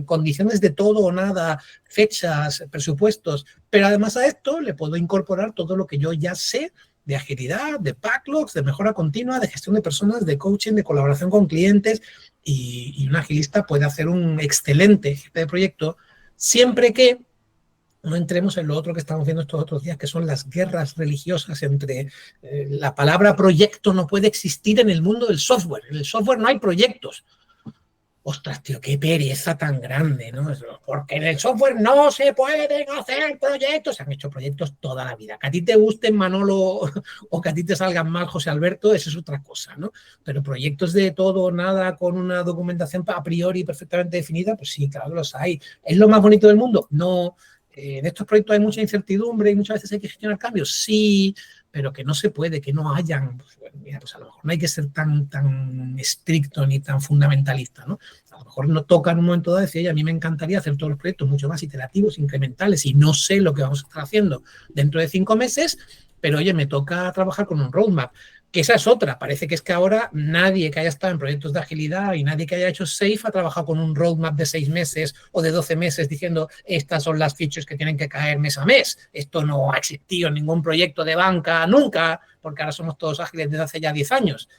condiciones de todo o nada, fechas, presupuestos, pero además a esto le puedo incorporar todo lo que yo ya sé de agilidad, de backlogs, de mejora continua, de gestión de personas, de coaching, de colaboración con clientes y un agilista puede hacer un excelente jefe de proyecto siempre que no entremos en lo otro que estamos viendo estos otros días, que son las guerras religiosas entre la palabra proyecto no puede existir en el mundo del software. En el software no hay proyectos. Ostras, tío, qué pereza tan grande, ¿no? Porque en el software no se pueden hacer proyectos. Se han hecho proyectos toda la vida. Que a ti te gusten Manolo o que a ti te salgan mal José Alberto, eso es otra cosa, ¿no? Pero proyectos de todo o nada con una documentación a priori perfectamente definida, pues sí, claro, los hay. ¿Es lo más bonito del mundo? No. En estos proyectos hay mucha incertidumbre y muchas veces hay que gestionar cambios. Sí, pero que no se puede, que no hayan, pues, bueno, mira, pues a lo mejor no hay que ser tan estricto ni tan fundamentalista, ¿no? A lo mejor no toca en un momento dado decir, oye, a mí me encantaría hacer todos los proyectos mucho más iterativos, incrementales, y no sé lo que vamos a estar haciendo dentro de 5 meses, pero oye, me toca trabajar con un roadmap. Que esa es otra. Parece que es que ahora nadie que haya estado en proyectos de agilidad y nadie que haya hecho Safe ha trabajado con un roadmap de 6 meses o de 12 meses diciendo estas son las features que tienen que caer mes a mes. Esto no ha existido en ningún proyecto de banca nunca, porque ahora somos todos ágiles desde hace ya 10 años.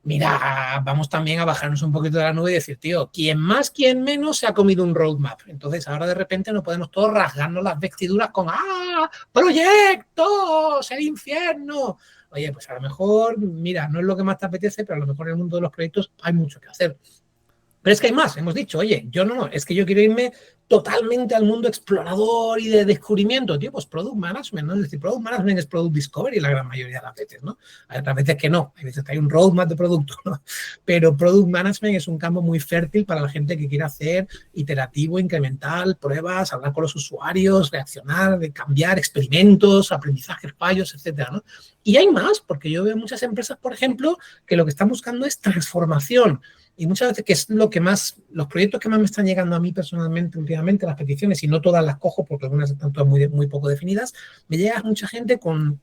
Mira, vamos también a bajarnos un poquito de la nube y decir, tío, quien más, quien menos se ha comido un roadmap. Entonces ahora de repente no podemos todos rasgarnos las vestiduras con ¡ah! ¡Proyectos! ¡El infierno! Oye, pues a lo mejor, mira, no es lo que más te apetece, pero a lo mejor en el mundo de los proyectos hay mucho que hacer. Pero es que hay más, hemos dicho, oye, yo no, es que yo quiero irme totalmente al mundo explorador y de descubrimiento, tío, pues Product Management, ¿no? Es decir, Product Management es Product Discovery la gran mayoría de las veces, ¿no? Hay otras veces que no, hay veces que hay un roadmap de producto, ¿no? Pero Product Management es un campo muy fértil para la gente que quiere hacer iterativo, incremental, pruebas, hablar con los usuarios, reaccionar, cambiar, experimentos, aprendizajes, fallos, etcétera, ¿no? Y hay más, porque yo veo muchas empresas, por ejemplo, que lo que están buscando es transformación. Y muchas veces, que es lo que más, los proyectos que más me están llegando a mí personalmente últimamente, las peticiones, y no todas las cojo porque algunas están todas muy poco definidas, me llega mucha gente con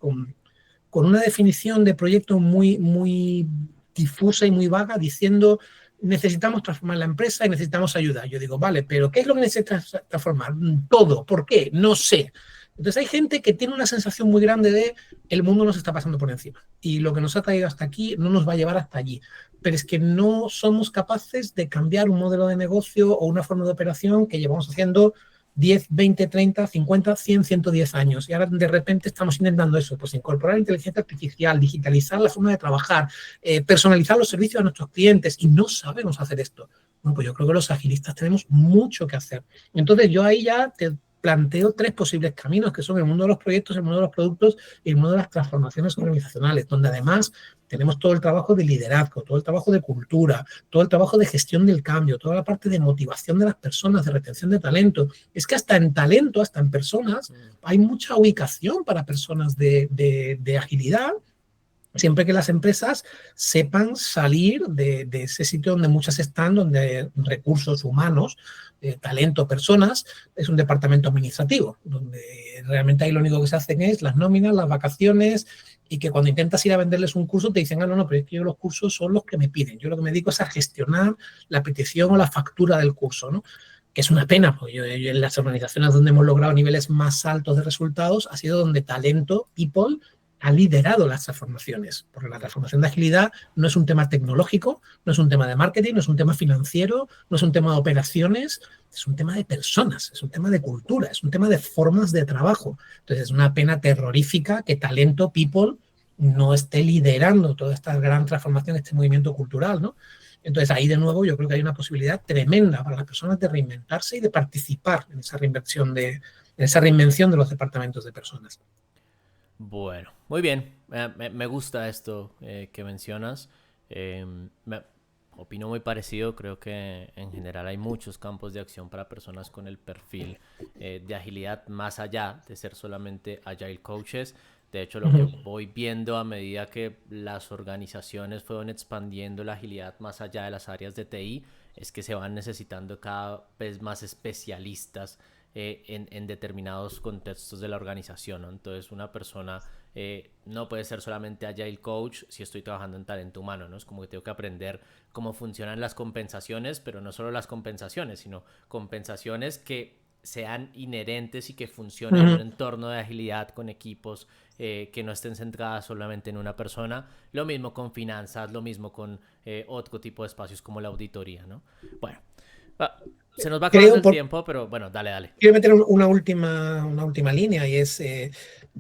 una definición de proyecto muy difusa y muy vaga, diciendo necesitamos transformar la empresa y necesitamos ayuda. Yo digo, vale, pero ¿qué es lo que necesitas transformar? Todo. ¿Por qué? No sé. Entonces hay gente que tiene una sensación muy grande de el mundo nos está pasando por encima y lo que nos ha traído hasta aquí no nos va a llevar hasta allí. Pero es que no somos capaces de cambiar un modelo de negocio o una forma de operación que llevamos haciendo 10, 20, 30, 50, 100, 110 años. Y ahora de repente estamos intentando eso, pues incorporar inteligencia artificial, digitalizar la forma de trabajar, personalizar los servicios a nuestros clientes y no sabemos hacer esto. Bueno, pues yo creo que los agilistas tenemos mucho que hacer. Entonces yo ahí ya te planteo 3 posibles caminos, que son el mundo de los proyectos, el mundo de los productos y el mundo de las transformaciones organizacionales, donde además tenemos todo el trabajo de liderazgo, todo el trabajo de cultura, todo el trabajo de gestión del cambio, toda la parte de motivación de las personas, de retención de talento. Es que hasta en talento, hasta en personas, hay mucha ubicación para personas de agilidad, siempre que las empresas sepan salir de ese sitio donde muchas están, donde recursos humanos, talento, personas, es un departamento administrativo, donde realmente ahí lo único que se hacen es las nóminas, las vacaciones, y que cuando intentas ir a venderles un curso te dicen, no, pero es que yo los cursos son los que me piden. Yo lo que me dedico es a gestionar la petición o la factura del curso, ¿no? Que es una pena, porque yo en las organizaciones donde hemos logrado niveles más altos de resultados ha sido donde talento, people, ha liderado las transformaciones, porque la transformación de agilidad no es un tema tecnológico, no es un tema de marketing, no es un tema financiero, no es un tema de operaciones, es un tema de personas, es un tema de cultura, es un tema de formas de trabajo. Entonces es una pena terrorífica que talento, people, no esté liderando toda esta gran transformación, este movimiento cultural, ¿no? Entonces ahí de nuevo yo creo que hay una posibilidad tremenda para las personas de reinventarse y de participar en esa reinvención de los departamentos de personas. Bueno, muy bien. Me gusta esto que mencionas. Opino muy parecido. Creo que en general hay muchos campos de acción para personas con el perfil de agilidad, más allá de ser solamente agile coaches. De hecho, lo que voy viendo a medida que las organizaciones fueron expandiendo la agilidad más allá de las áreas de TI, es que se van necesitando cada vez más especialistas en determinados contextos de la organización, ¿no? Entonces una persona no puede ser solamente agile coach si estoy trabajando en talento humano, ¿no? Es como que tengo que aprender cómo funcionan las compensaciones, pero no solo las compensaciones, sino compensaciones que sean inherentes y que funcionen en un entorno de agilidad con equipos que no estén centradas solamente en una persona. Lo mismo con finanzas, lo mismo con otro tipo de espacios como la auditoría, ¿no? Bueno, se nos va acabando el tiempo, pero bueno, dale. Quiero meter una última línea y es,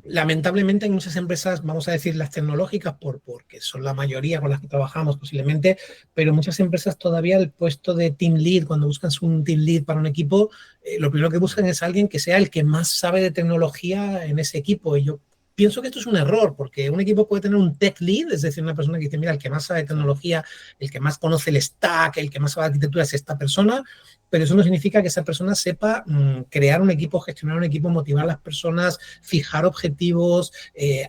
lamentablemente hay muchas empresas, vamos a decir las tecnológicas, porque son la mayoría con las que trabajamos posiblemente, pero muchas empresas todavía el puesto de team lead, cuando buscas un team lead para un equipo, lo primero que buscan es alguien que sea el que más sabe de tecnología en ese equipo. Y yo pienso que esto es un error, porque un equipo puede tener un tech lead, es decir, una persona que dice, mira, el que más sabe de tecnología, el que más conoce el stack, el que más sabe de arquitectura es esta persona, pero eso no significa que esa persona sepa crear un equipo, gestionar un equipo, motivar a las personas, fijar objetivos,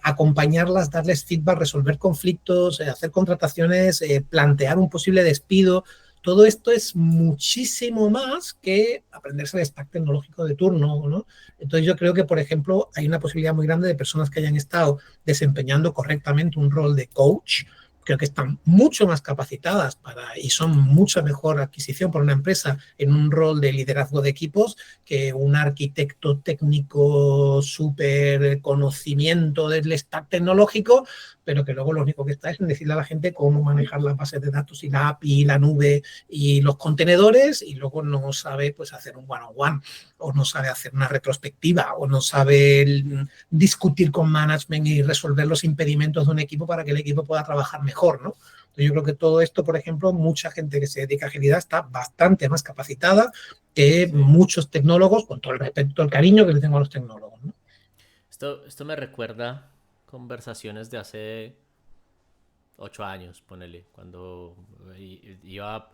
acompañarlas, darles feedback, resolver conflictos, hacer contrataciones, plantear un posible despido. todo esto es muchísimo más que aprenderse el stack tecnológico de turno, ¿no? Entonces yo creo que, por ejemplo, hay una posibilidad muy grande de personas que hayan estado desempeñando correctamente un rol de coach. Creo que están mucho más capacitadas y son mucha mejor adquisición para una empresa en un rol de liderazgo de equipos que un arquitecto técnico súper conocimiento del stack tecnológico, pero que luego lo único que está es en decirle a la gente cómo manejar las bases de datos y la API, la nube y los contenedores, y luego no sabe pues hacer un one-on-one, o no sabe hacer una retrospectiva, o no sabe discutir con management y resolver los impedimentos de un equipo para que el equipo pueda trabajar mejor, ¿no? Entonces yo creo que todo esto, por ejemplo, mucha gente que se dedica a agilidad está bastante más capacitada que muchos tecnólogos, con todo el respeto y el cariño que le tengo a los tecnólogos, ¿no? Esto me recuerda conversaciones de hace 8 años, ponele, cuando iba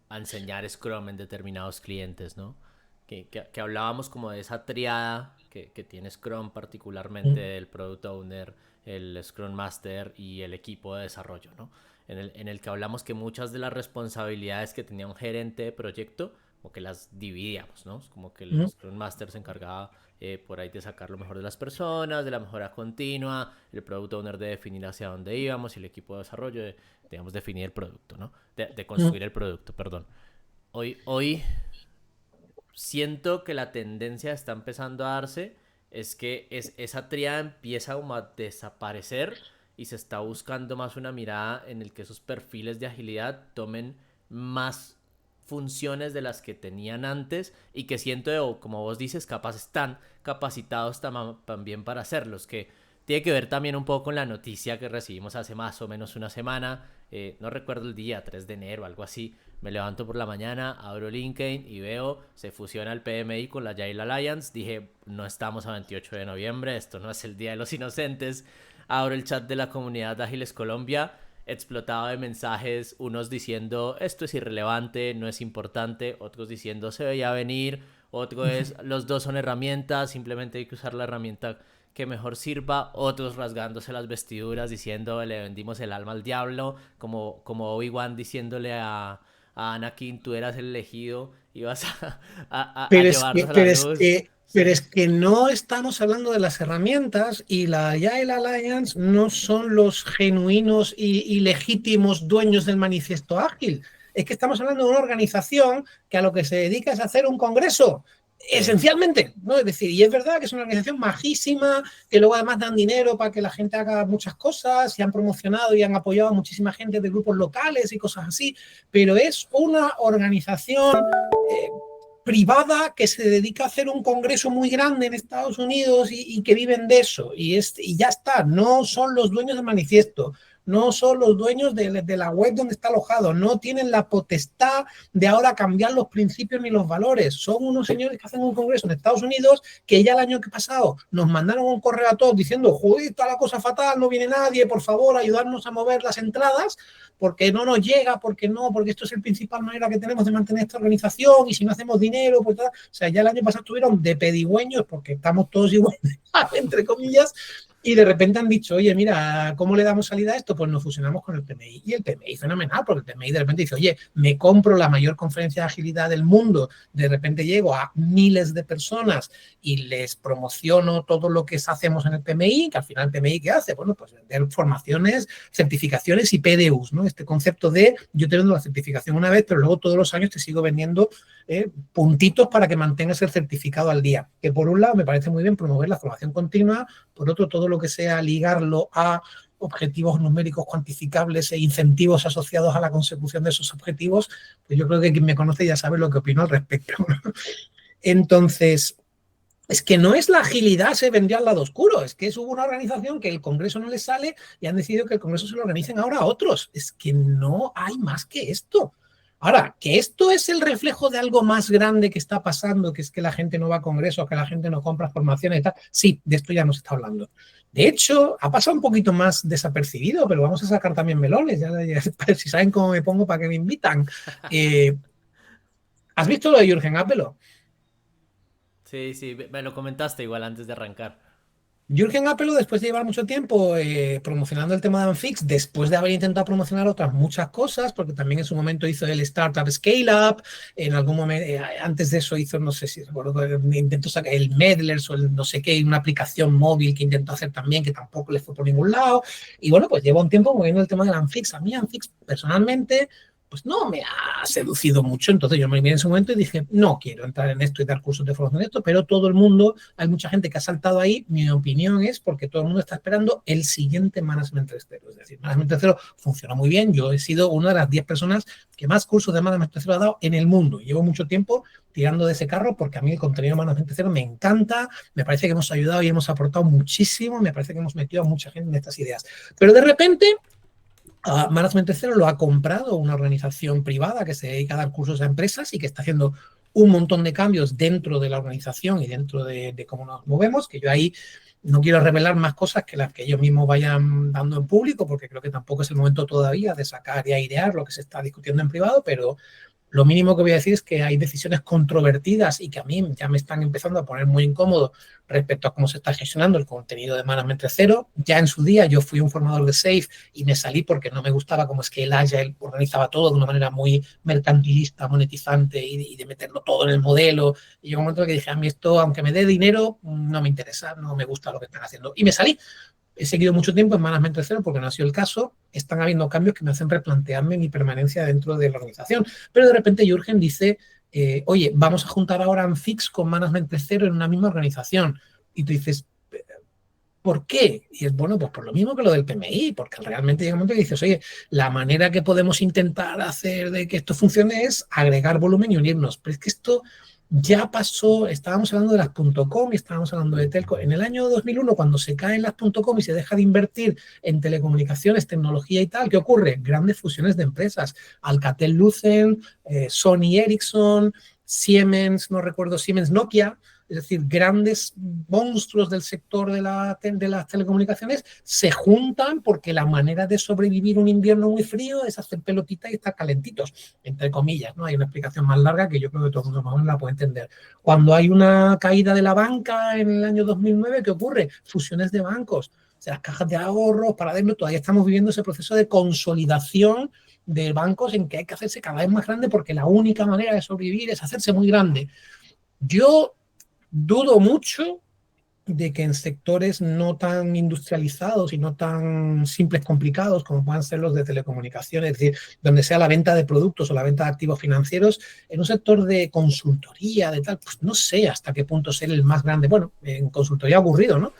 a enseñar Scrum en determinados clientes, ¿no? Que hablábamos como de esa triada que tiene Scrum particularmente, el Product Owner, el Scrum Master y el equipo de desarrollo, ¿no? En el que hablamos que muchas de las responsabilidades que tenía un gerente de proyecto, como que las dividíamos, ¿no? Como que el Scrum Master se encargaba por ahí de sacar lo mejor de las personas, de la mejora continua, el Product Owner de definir hacia dónde íbamos y el equipo de desarrollo de, digamos, definir el producto, ¿no? De construir el producto, perdón. Hoy siento que la tendencia está empezando a darse es que esa tríada empieza como a desaparecer y se está buscando más una mirada en el que esos perfiles de agilidad tomen más funciones de las que tenían antes y que siento, como vos dices, capaz están capacitados también para hacerlos, que tiene que ver también un poco con la noticia que recibimos hace más o menos una semana, no recuerdo el día, 3 de enero, algo así. Me levanto por la mañana, abro LinkedIn y veo, se fusiona el PMI con la Agile Alliance. Dije, no estamos a 28 de noviembre, esto no es el Día de los Inocentes. Abro el chat de la comunidad de Ágiles Colombia, explotado de mensajes, unos diciendo, esto es irrelevante, no es importante, otros diciendo, se veía venir, otro es, los dos son herramientas, simplemente hay que usar la herramienta que mejor sirva, otros rasgándose las vestiduras diciendo le vendimos el alma al diablo, como Obi-Wan diciéndole a Anakin, tú eras el elegido, ibas a Pero es llevarnos que, a la pero es luz. que, pero es que no estamos hablando de las herramientas, y la Agile Alliance no son los genuinos y legítimos dueños del manifiesto ágil. Es que estamos hablando de una organización que a lo que se dedica es a hacer un congreso. Sí. Esencialmente, ¿no? Es decir, y es verdad que es una organización majísima, que luego además dan dinero para que la gente haga muchas cosas, y han promocionado y han apoyado a muchísima gente de grupos locales y cosas así, pero es una organización privada que se dedica a hacer un congreso muy grande en Estados Unidos y que viven de eso. Y ya está, no son los dueños del manifiesto, no son los dueños de la web donde está alojado, no tienen la potestad de ahora cambiar los principios ni los valores. Son unos señores que hacen un congreso en Estados Unidos que ya el año que pasado nos mandaron un correo a todos diciendo, joder, está la cosa fatal, no viene nadie, por favor, ayudarnos a mover las entradas, porque no nos llega, porque esto es el principal manera que tenemos de mantener esta organización, y si no hacemos dinero, pues tal. O sea, ya el año pasado estuvieron de pedigüeños, porque estamos todos igual, entre comillas, y de repente han dicho, oye, mira, ¿cómo le damos salida a esto? Pues nos fusionamos con el PMI. Y el PMI fenomenal, porque el PMI de repente dice, oye, me compro la mayor conferencia de agilidad del mundo, de repente llego a miles de personas y les promociono todo lo que hacemos en el PMI, que al final el PMI, ¿qué hace? Bueno, pues vender formaciones, certificaciones y PDUs, ¿no? Este concepto de yo te vendo la certificación una vez, pero luego todos los años te sigo vendiendo puntitos para que mantengas el certificado al día. Que por un lado me parece muy bien promover la formación continua, por otro todo lo que sea ligarlo a objetivos numéricos cuantificables e incentivos asociados a la consecución de esos objetivos, pues yo creo que quien me conoce ya sabe lo que opino al respecto. Entonces, es que no es la agilidad se vendió al lado oscuro, es que hubo una organización que el Congreso no le sale y han decidido que el Congreso se lo organicen ahora a otros. Es que no hay más que esto. Ahora, que esto es el reflejo de algo más grande que está pasando, que es que la gente no va a congresos, que la gente no compra formaciones y tal. Sí, de esto ya nos está hablando. De hecho, ha pasado un poquito más desapercibido, pero vamos a sacar también melones. Si saben cómo me pongo, para que me invitan. ¿Has visto lo de Jürgen Apelo? Sí, sí, me lo comentaste igual antes de arrancar. Jürgen Apelo, después de llevar mucho tiempo promocionando el tema de Anfix, después de haber intentado promocionar otras muchas cosas, porque también en su momento hizo el Startup Scale Up, en algún momento, antes de eso hizo, no sé si recuerdo, intentó sacar el Medlers o el no sé qué, una aplicación móvil que intentó hacer también, que tampoco le fue por ningún lado. Y bueno, pues lleva un tiempo moviendo el tema del Anfix. A mí Anfix, personalmente, pues no me ha seducido mucho. Entonces yo me miré en su momento y dije, no quiero entrar en esto y dar cursos de formación en esto, pero todo el mundo, hay mucha gente que ha saltado ahí. Mi opinión es porque todo el mundo está esperando el siguiente Management 3.0. Es decir, Management 3.0 funcionó muy bien. Yo he sido una de las 10 personas que más cursos de Management 3.0 ha dado en el mundo. Llevo mucho tiempo tirando de ese carro porque a mí el contenido de Management 3.0 me encanta. Me parece que hemos ayudado y hemos aportado muchísimo. Me parece que hemos metido a mucha gente en estas ideas. Pero de repente Management 3.0 lo ha comprado una organización privada que se dedica a dar cursos a empresas y que está haciendo un montón de cambios dentro de la organización y dentro de cómo nos movemos, que yo ahí no quiero revelar más cosas que las que ellos mismos vayan dando en público, porque creo que tampoco es el momento todavía de sacar y airear lo que se está discutiendo en privado, pero lo mínimo que voy a decir es que hay decisiones controvertidas y que a mí ya me están empezando a poner muy incómodo respecto a cómo se está gestionando el contenido de Management 3.0. Ya en su día yo fui un formador de SAFe y me salí porque no me gustaba cómo es que el Agile organizaba todo de una manera muy mercantilista, monetizante y de meterlo todo en el modelo. Y llegó un momento en que dije, a mí esto, aunque me dé dinero, no me interesa, no me gusta lo que están haciendo. Y me salí. He seguido mucho tiempo en Management 3.0 porque no ha sido el caso. Están habiendo cambios que me hacen replantearme mi permanencia dentro de la organización. Pero de repente Jürgen dice, oye, vamos a juntar ahora Anfix con Management 3.0 en una misma organización. Y tú dices, ¿por qué? Y es bueno, pues por lo mismo que lo del PMI, porque realmente llega un momento que dices, oye, la manera que podemos intentar hacer de que esto funcione es agregar volumen y unirnos. Pero es que esto ya pasó, estábamos hablando de las .com y estábamos hablando de telco. En el año 2001, cuando se caen las .com y se deja de invertir en telecomunicaciones, tecnología y tal, ¿qué ocurre? Grandes fusiones de empresas. Alcatel-Lucent, Sony Ericsson, Siemens, no recuerdo, Siemens Nokia. Es decir, grandes monstruos del sector de las telecomunicaciones se juntan porque la manera de sobrevivir un invierno muy frío es hacer pelotita y estar calentitos, entre comillas, ¿no? Hay una explicación más larga que yo creo que todo el mundo más o menos la puede entender. Cuando hay una caída de la banca en el año 2009, ¿qué ocurre? Fusiones de bancos. O sea, las cajas de ahorros, para adentro, todavía estamos viviendo ese proceso de consolidación de bancos en que hay que hacerse cada vez más grande porque la única manera de sobrevivir es hacerse muy grande. Yo dudo mucho de que en sectores no tan industrializados y no tan simples, complicados como puedan ser los de telecomunicaciones, es decir, donde sea la venta de productos o la venta de activos financieros, en un sector de consultoría, de tal, pues no sé hasta qué punto ser el más grande. Bueno, en consultoría aburrido, ¿no?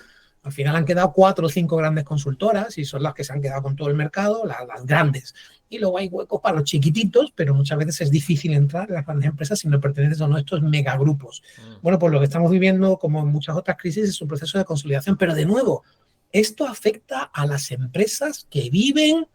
Al final han quedado 4 o 5 grandes consultoras y son las que se han quedado con todo el mercado, las grandes. Y luego hay huecos para los chiquititos, pero muchas veces es difícil entrar en las grandes empresas si no perteneces a uno de estos megagrupos. Bueno, pues lo que estamos viviendo, como en muchas otras crisis, es un proceso de consolidación. Pero de nuevo, esto afecta a las empresas que viven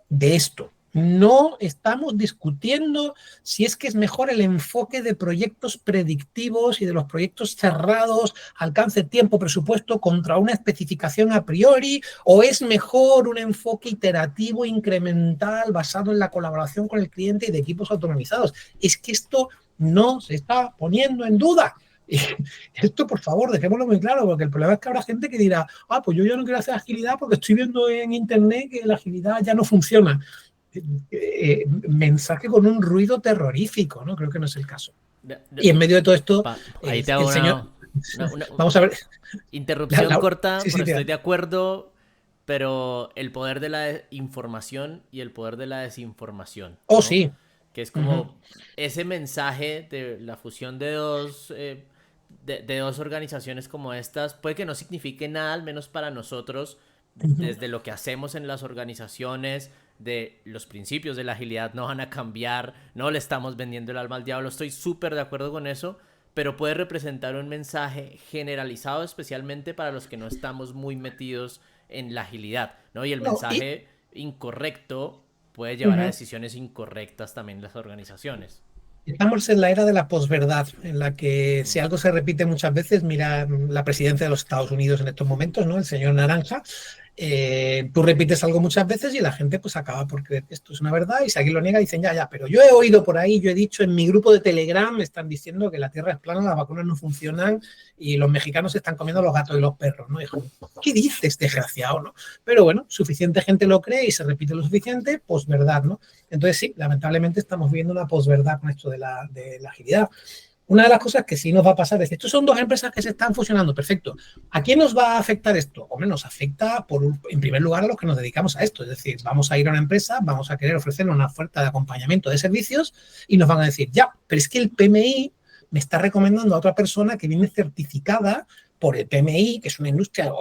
de esto. No estamos discutiendo si es que es mejor el enfoque de proyectos predictivos y de los proyectos cerrados, alcance, tiempo, presupuesto, contra una especificación a priori, o es mejor un enfoque iterativo, incremental, basado en la colaboración con el cliente y de equipos autonomizados. Es que esto no se está poniendo en duda. Y esto, por favor, dejémoslo muy claro, porque el problema es que habrá gente que dirá, pues yo ya no quiero hacer agilidad porque estoy viendo en internet que la agilidad ya no funciona. Mensaje con un ruido terrorífico, ¿no? Creo que no es el caso. Y en medio de todo esto, ahí te hago el señor... Vamos a ver. Interrupción corta, sí, pero estoy de acuerdo, pero el poder de la información y el poder de la desinformación. Oh, ¿no? sí. Que es como ese mensaje de la fusión de dos organizaciones como estas, puede que no signifique nada, al menos para nosotros, desde lo que hacemos en las organizaciones, de los principios de la agilidad no van a cambiar, no le estamos vendiendo el alma al diablo, estoy súper de acuerdo con eso, pero puede representar un mensaje generalizado especialmente para los que no estamos muy metidos en la agilidad, ¿no? Y el mensaje incorrecto puede llevar a decisiones incorrectas también en las organizaciones. Estamos en la era de la posverdad, en la que si algo se repite muchas veces, mira la presidencia de los Estados Unidos en estos momentos, ¿no? El señor Naranja, Tú repites algo muchas veces y la gente pues acaba por creer que esto es una verdad y si alguien lo niega dicen ya, pero yo he oído por ahí, yo he dicho en mi grupo de Telegram, me están diciendo que la Tierra es plana, las vacunas no funcionan y los mexicanos se están comiendo los gatos y los perros, ¿no? Y digo, ¿qué dices, desgraciado, no? Pero bueno, suficiente gente lo cree y se repite lo suficiente, posverdad, ¿no? Entonces sí, lamentablemente estamos viendo una posverdad con esto de la agilidad. Una de las cosas que sí nos va a pasar es que estos son dos empresas que se están fusionando, perfecto. ¿A quién nos va a afectar esto? Hombre, nos afecta en primer lugar a los que nos dedicamos a esto. Es decir, vamos a ir a una empresa, vamos a querer ofrecerle una oferta de acompañamiento de servicios y nos van a decir, ya, pero es que el PMI me está recomendando a otra persona que viene certificada por el PMI, que es una industria,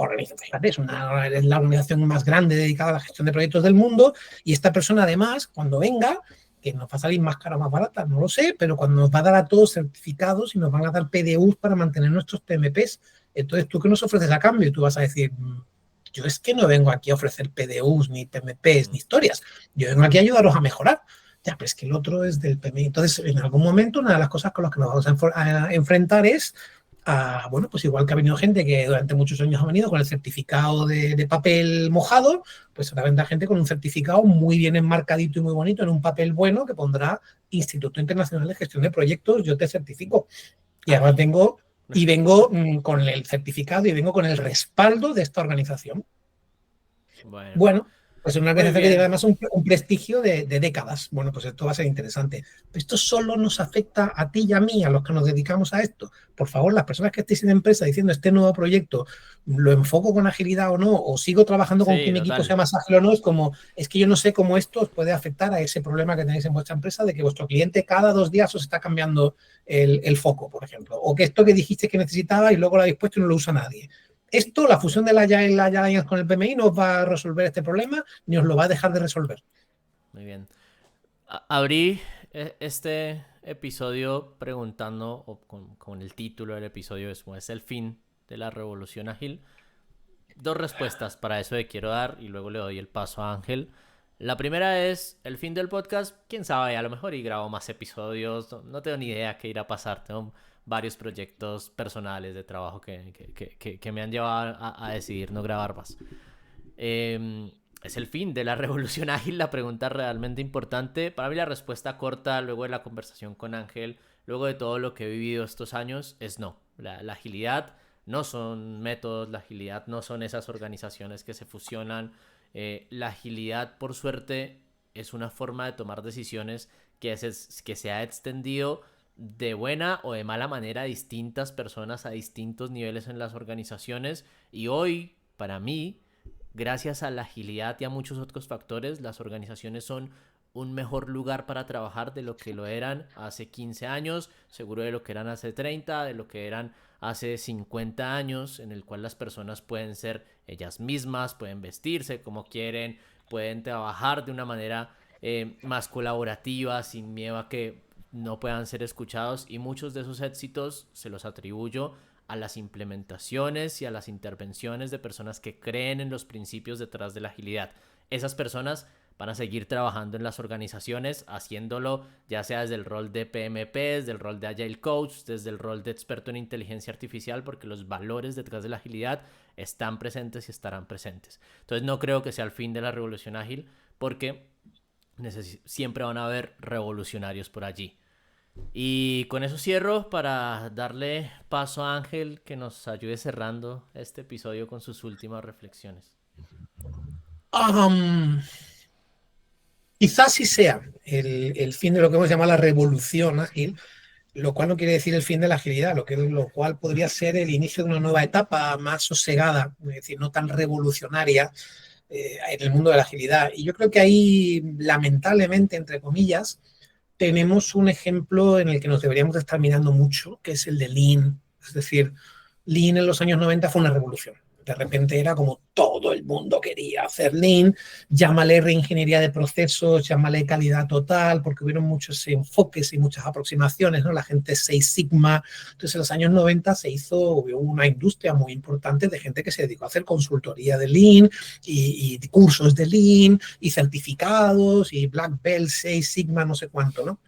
fíjate, es la organización más grande dedicada a la gestión de proyectos del mundo, y esta persona además, cuando venga, que nos va a salir más cara o más barata, no lo sé, pero cuando nos va a dar a todos certificados y nos van a dar PDUs para mantener nuestros PMPs, entonces tú qué nos ofreces a cambio, tú vas a decir, yo es que no vengo aquí a ofrecer PDUs, ni PMPs, ni historias, yo vengo aquí a ayudaros a mejorar. Ya, pero es que el otro es del PMI. Entonces, en algún momento, una de las cosas con las que nos vamos a enfrentar es bueno, pues igual que ha venido gente que durante muchos años ha venido con el certificado de papel mojado, pues ahora vendrá gente con un certificado muy bien enmarcadito y muy bonito en un papel bueno que pondrá Instituto Internacional de Gestión de Proyectos, yo te certifico. Y además vengo con el certificado y vengo con el respaldo de esta organización. Bueno, pues es una organización que tiene además un prestigio de décadas. Bueno, pues esto va a ser interesante. Esto solo nos afecta a ti y a mí, a los que nos dedicamos a esto. Por favor, las personas que estéis en empresa diciendo este nuevo proyecto, ¿lo enfoco con agilidad o no? ¿O sigo trabajando con que mi equipo sea más ágil o no? Es que yo no sé cómo esto os puede afectar a ese problema que tenéis en vuestra empresa de que vuestro cliente cada 2 días os está cambiando el foco, por ejemplo. O que esto que dijiste que necesitaba y luego lo habéis puesto y no lo usa nadie. Esto, la fusión de la Agile con el PMI no os va a resolver este problema ni os lo va a dejar de resolver. Muy bien. Abrí este episodio preguntando, o con el título del episodio es el fin de la revolución ágil. 2 respuestas para eso que quiero dar y luego le doy el paso a Ángel. La primera es el fin del podcast. Quién sabe, a lo mejor y grabo más episodios. No tengo ni idea qué irá a pasar. Tengo varios proyectos personales de trabajo que me han llevado a decidir no grabar más. ¿Es el fin de la revolución ágil? La pregunta realmente importante. Para mí la respuesta corta, luego de la conversación con Ángel, luego de todo lo que he vivido estos años, es no. La agilidad no son métodos, la agilidad no son esas organizaciones que se fusionan. La agilidad, por suerte, es una forma de tomar decisiones que se ha extendido de buena o de mala manera a distintas personas a distintos niveles en las organizaciones, y hoy, para mí, gracias a la agilidad y a muchos otros factores, las organizaciones son un mejor lugar para trabajar de lo que lo eran hace 15 años, seguro de lo que eran hace 30, de lo que eran hace 50 años, en el cual las personas pueden ser ellas mismas, pueden vestirse como quieren, pueden trabajar de una manera más colaborativa, sin miedo a que no puedan ser escuchados, y muchos de esos éxitos se los atribuyo a las implementaciones y a las intervenciones de personas que creen en los principios detrás de la agilidad. Esas personas van a seguir trabajando en las organizaciones, haciéndolo ya sea desde el rol de PMP, desde el rol de Agile Coach, desde el rol de experto en inteligencia artificial, porque los valores detrás de la agilidad están presentes y estarán presentes. Entonces no creo que sea el fin de la revolución ágil, porque siempre van a haber revolucionarios por allí. Y con eso cierro para darle paso a Ángel que nos ayude cerrando este episodio con sus últimas reflexiones. Quizás sí sea el fin de lo que hemos llamado la revolución ágil, lo cual no quiere decir el fin de la agilidad, lo cual podría ser el inicio de una nueva etapa más sosegada, es decir, no tan revolucionaria en el mundo de la agilidad. Y yo creo que ahí, lamentablemente, entre comillas, tenemos un ejemplo en el que nos deberíamos estar mirando mucho, que es el de Lean. Es decir, Lean en los años 90 fue una revolución. De repente era como todo el mundo quería hacer Lean, llámale reingeniería de procesos, llámale calidad total, porque hubieron muchos enfoques y muchas aproximaciones, ¿no? La gente Seis Sigma. Entonces, en los años 90 hubo una industria muy importante de gente que se dedicó a hacer consultoría de Lean y cursos de Lean y certificados y Black Belt, Seis Sigma, no sé cuánto, ¿no?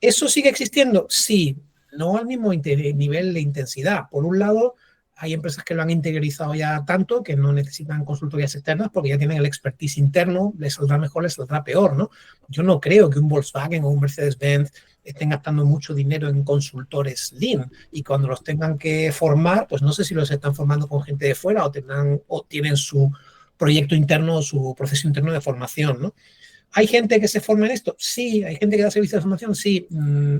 ¿Eso sigue existiendo? Sí, no al mismo nivel de intensidad. Por un lado, Hay empresas que lo han interiorizado ya tanto que no necesitan consultorías externas porque ya tienen el expertise interno, les saldrá mejor, les saldrá peor, ¿no? Yo no creo que un Volkswagen o un Mercedes-Benz estén gastando mucho dinero en consultores Lean y cuando los tengan que formar, pues no sé si los están formando con gente de fuera o tienen su proyecto interno, su proceso interno de formación, ¿no? ¿Hay gente que se forma en esto? Sí. ¿Hay gente que da servicio de formación? Sí.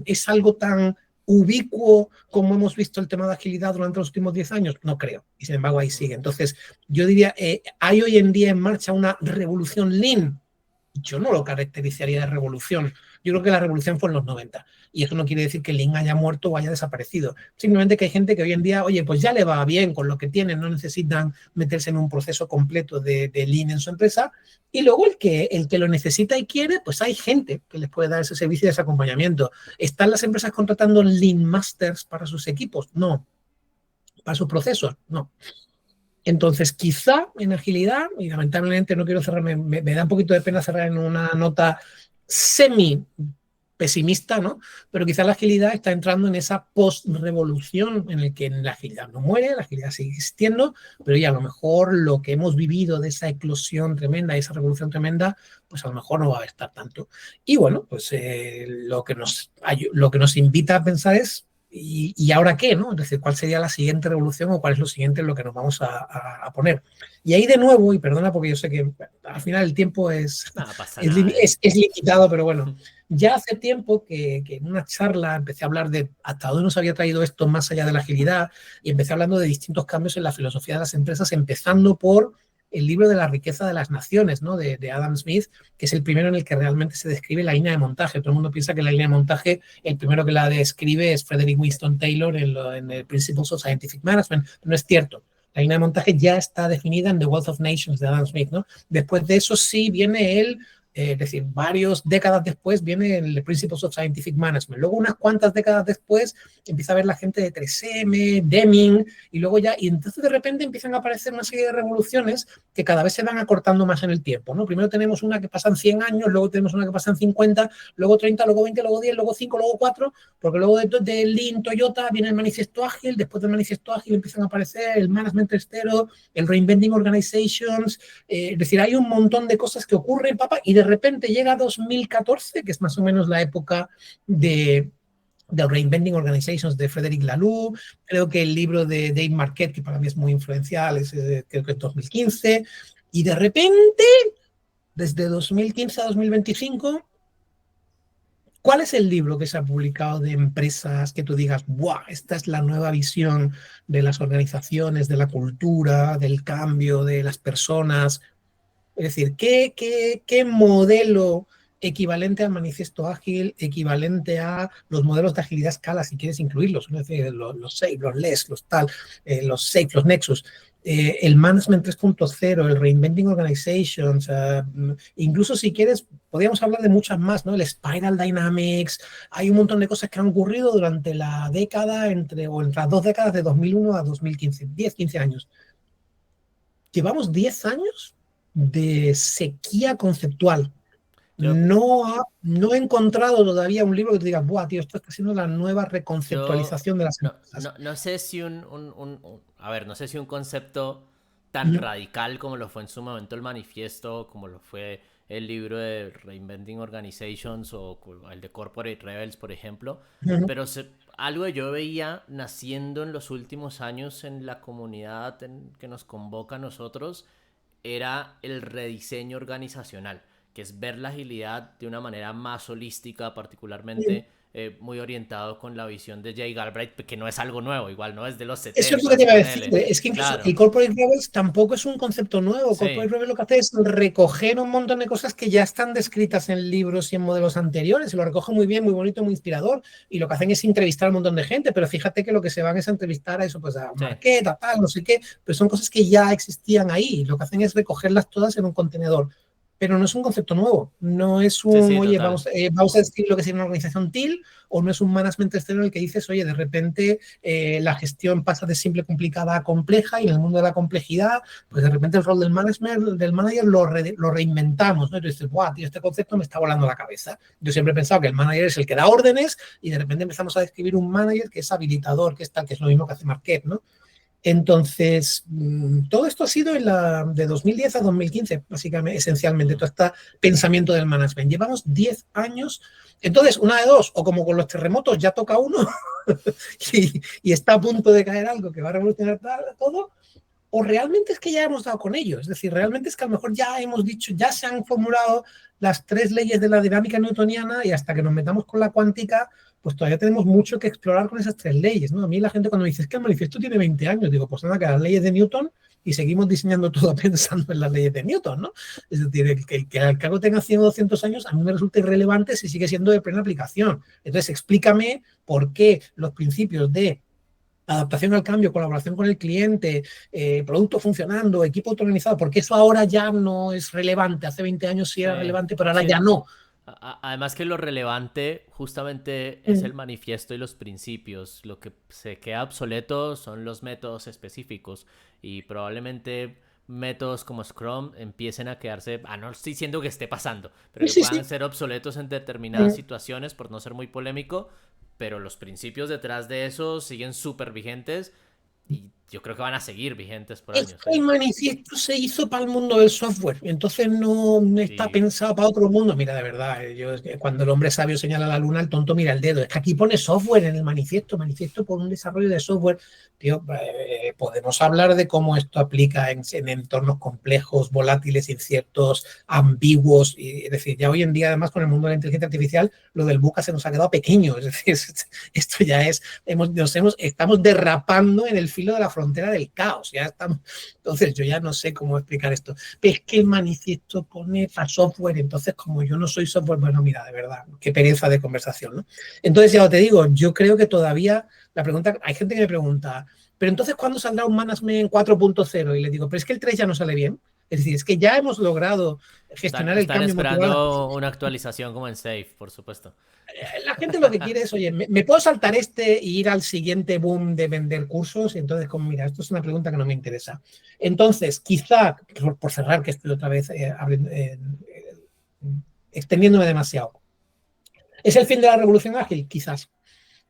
¿Es algo tan ubicuo como hemos visto el tema de agilidad durante los últimos 10 años? No creo. Y sin embargo ahí sigue. Entonces, yo diría, ¿hay hoy en día en marcha una revolución Lean? Yo no lo caracterizaría de revolución. Yo creo que la revolución fue en los 90. Y eso no quiere decir que Lean haya muerto o haya desaparecido. Simplemente que hay gente que hoy en día, oye, pues ya le va bien con lo que tienen, no necesitan meterse en un proceso completo de Lean en su empresa. Y luego el que lo necesita y quiere, pues hay gente que les puede dar ese servicio y ese acompañamiento. ¿Están las empresas contratando Lean Masters para sus equipos? No. ¿Para sus procesos? No. Entonces, quizá en agilidad, y lamentablemente no quiero cerrar, me da un poquito de pena cerrar en una nota semi pesimista, ¿no? Pero quizá la agilidad está entrando en esa post-revolución en el que la agilidad no muere, la agilidad sigue existiendo, pero ya a lo mejor lo que hemos vivido de esa eclosión tremenda, esa revolución tremenda, pues a lo mejor no va a estar tanto. Y bueno, pues lo que nos invita a pensar es ¿y ahora qué? ¿No? Es decir, ¿cuál sería la siguiente revolución o cuál es lo siguiente en lo que nos vamos a poner? Y ahí de nuevo, y perdona porque yo sé que al final el tiempo es limitado, pero bueno, ya hace tiempo que en una charla empecé a hablar de hasta dónde nos había traído esto más allá de la agilidad y empecé hablando de distintos cambios en la filosofía de las empresas, empezando por el libro de la riqueza de las naciones, ¿no? de Adam Smith, que es el primero en el que realmente se describe la línea de montaje. Todo el mundo piensa que la línea de montaje, el primero que la describe es Frederick Winston Taylor en el Principles of Scientific Management. No es cierto. La línea de montaje ya está definida en The Wealth of Nations de Adam Smith, ¿no? Después de eso sí viene es decir, varias décadas después viene el Principles of Scientific Management. Luego, unas cuantas décadas después, empieza a ver la gente de 3M, Deming, y luego ya, y entonces de repente empiezan a aparecer una serie de revoluciones que cada vez se van acortando más en el tiempo, ¿no? Primero tenemos una que pasa en 100 años, luego tenemos una que pasa en 50, luego 30, luego 20, luego 10, luego 5, luego 4, porque luego de Lean Toyota viene el manifiesto ágil, después del manifiesto ágil empiezan a aparecer el management tercero, el reinventing organizations, es decir, hay un montón de cosas que ocurren, y de repente llega 2014, que es más o menos la época del Reinventing Organizations de Frederic Laloux. Creo que el libro de Dave Marquette, que para mí es muy influencial, es creo que es 2015. Y de repente, desde 2015 a 2025, ¿cuál es el libro que se ha publicado de empresas que tú digas, ¡buah! Esta es la nueva visión de las organizaciones, de la cultura, del cambio, de las personas? Es decir, ¿qué modelo equivalente al manifiesto ágil, equivalente a los modelos de agilidad escala, si quieres incluirlos? Es decir, los SAFe, los LES, los SAFe, los Nexus, el Management 3.0, el Reinventing Organizations, incluso si quieres, podríamos hablar de muchas más, ¿no? El Spiral Dynamics, hay un montón de cosas que han ocurrido durante la década, entre las dos décadas de 2001 a 2015, 10, 15 años. Llevamos 10 años de sequía conceptual. No he encontrado todavía un libro que te diga, ¡buah, tío! Esto está siendo la nueva reconceptualización de las empresas. No sé si no sé si un concepto tan radical como lo fue en su momento el manifiesto, como lo fue el libro de Reinventing Organizations o el de Corporate Rebels, por ejemplo, pero algo que yo veía naciendo en los últimos años en la comunidad que nos convoca a nosotros era el rediseño organizacional, que es ver la agilidad de una manera más holística, particularmente muy orientado con la visión de Jay Galbraith, que no es algo nuevo, igual no es de los 70. Eso es lo que te iba a decir, es que incluso el Corporate Rebels tampoco es un concepto nuevo. Sí. Corporate Rebels lo que hace es recoger un montón de cosas que ya están descritas en libros y en modelos anteriores, y lo recoge muy bien, muy bonito, muy inspirador, y lo que hacen es entrevistar a un montón de gente, pero fíjate que lo que se van es a entrevistar a eso, pues a Marquette, a tal, no sé qué, pero son cosas que ya existían ahí, lo que hacen es recogerlas todas en un contenedor. Pero no es un concepto nuevo, no es oye, vamos a decir lo que sería una organización TIL, o no es un management externo en el que dices, oye, de repente la gestión pasa de simple complicada a compleja, y en el mundo de la complejidad, pues de repente el rol del manager lo reinventamos, ¿no? Y tú dices, ¡buah, tío, este concepto me está volando la cabeza! Yo siempre he pensado que el manager es el que da órdenes, y de repente empezamos a describir un manager que es habilitador, que es tal, que es lo mismo que hace Marquette, ¿no? Entonces, todo esto ha sido de 2010 a 2015, básicamente, esencialmente, todo este pensamiento del management. Llevamos 10 años. Entonces, una de dos, o como con los terremotos ya toca uno y está a punto de caer algo que va a revolucionar todo, o realmente es que ya hemos dado con ello. Es decir, realmente es que a lo mejor ya hemos dicho, ya se han formulado las 3 leyes de la dinámica newtoniana y hasta que nos metamos con la cuántica, pues todavía tenemos mucho que explorar con esas 3 leyes, ¿no? A mí la gente cuando me dice, es que el manifiesto tiene 20 años, digo, pues nada, que las leyes de Newton y seguimos diseñando todo pensando en las leyes de Newton, ¿no? Es decir, que el cargo tenga 100 o 200 años a mí me resulta irrelevante si sigue siendo de plena aplicación. Entonces, explícame por qué los principios de adaptación al cambio, colaboración con el cliente, producto funcionando, equipo autoorganizado, porque eso ahora ya no es relevante. Hace 20 años sí era relevante, pero ahora ya no. Además que lo relevante justamente es el manifiesto y los principios. Lo que se queda obsoleto son los métodos específicos y probablemente métodos como Scrum empiecen a quedarse, no estoy diciendo que esté pasando, pero que puedan ser obsoletos en determinadas situaciones por no ser muy polémico, pero los principios detrás de eso siguen súper vigentes y yo creo que van a seguir vigentes por años. El manifiesto se hizo para el mundo del software, entonces no está pensado para otro mundo. Mira, de verdad, cuando el hombre sabio señala la luna, el tonto mira el dedo. Es que aquí pone software en el manifiesto por un desarrollo de software. Tío, podemos hablar de cómo esto aplica en entornos complejos, volátiles, inciertos, ambiguos. Es decir, ya hoy en día, además, con el mundo de la inteligencia artificial, lo del buca se nos ha quedado pequeño. Es decir, esto ya es, estamos derrapando en el filo de la frontera del caos. Ya estamos. Entonces, yo ya no sé cómo explicar esto. Pero es que el manifiesto pone para software, entonces, como yo no soy software, bueno, mira, de verdad, qué pereza de conversación, ¿no? Entonces, ya te digo, yo creo que todavía la pregunta, hay gente que me pregunta, pero entonces, ¿cuándo saldrá un management 4.0? Y le digo, pero es que el 3 ya no sale bien. Es decir, es que ya hemos logrado gestionar el cambio. Están esperando una actualización como en Safe, por supuesto. La gente lo que quiere es, oye, ¿me puedo saltar e ir al siguiente boom de vender cursos? Y entonces, como mira, esto es una pregunta que no me interesa. Entonces, quizá, por cerrar, que estoy otra vez extendiéndome demasiado, ¿es el fin de la revolución ágil?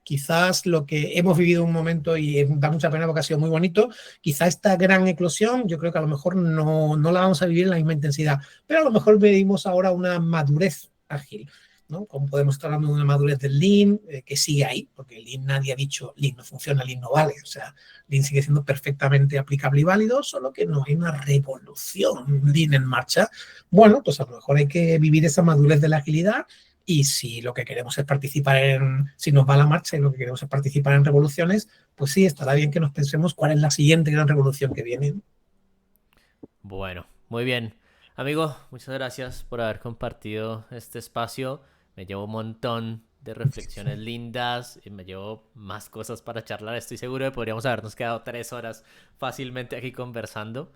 Quizás lo que hemos vivido un momento y da mucha pena porque ha sido muy bonito, quizá esta gran eclosión, yo creo que a lo mejor no la vamos a vivir en la misma intensidad, pero a lo mejor vivimos ahora una madurez ágil, ¿no? Como podemos estar hablando de una madurez del Lean, que sigue ahí, porque el Lean nadie ha dicho Lean no funciona, Lean no vale, o sea, Lean sigue siendo perfectamente aplicable y válido, solo que no hay una revolución Lean en marcha. Bueno, pues a lo mejor hay que vivir esa madurez de la agilidad. Y si lo que queremos es participar si nos va la marcha y lo que queremos es participar en revoluciones, pues sí, estará bien que nos pensemos cuál es la siguiente gran revolución que viene. Bueno, muy bien. Amigo, muchas gracias por haber compartido este espacio. Me llevo un montón de reflexiones lindas y me llevo más cosas para charlar. Estoy seguro de que podríamos habernos quedado 3 horas fácilmente aquí conversando.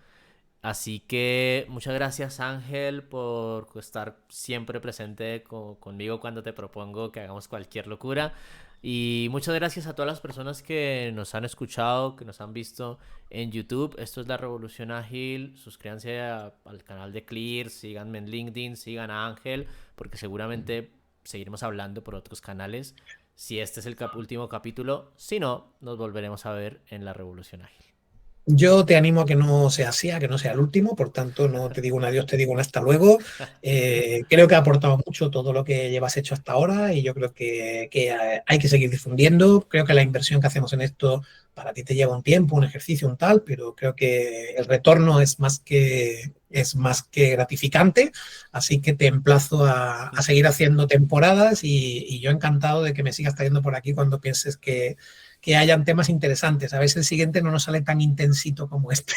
Así que muchas gracias, Ángel, por estar siempre presente conmigo cuando te propongo que hagamos cualquier locura. Y muchas gracias a todas las personas que nos han escuchado, que nos han visto en YouTube. Esto es La Revolución Ágil. Suscríbanse al canal de Clear, síganme en LinkedIn, sigan a Ángel, porque seguramente seguiremos hablando por otros canales. Si este es el último capítulo, si no, nos volveremos a ver en La Revolución Ágil. Yo te animo a que no sea así, a que no sea el último, por tanto no te digo un adiós, te digo un hasta luego. Creo que ha aportado mucho todo lo que llevas hecho hasta ahora y yo creo que hay que seguir difundiendo. Creo que la inversión que hacemos en esto para ti te lleva un tiempo, un ejercicio, un tal, pero creo que el retorno es más que gratificante, así que te emplazo a seguir haciendo temporadas y yo encantado de que me sigas trayendo por aquí cuando pienses que hayan temas interesantes. A ver si el siguiente no nos sale tan intensito como este.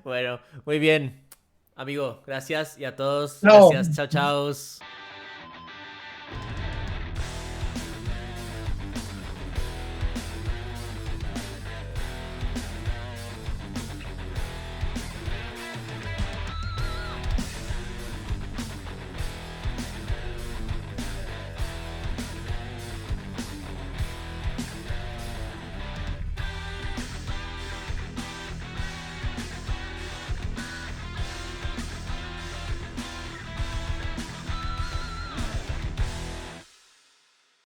Bueno, muy bien. Amigo, gracias y a todos. Gracias. Chao, chao.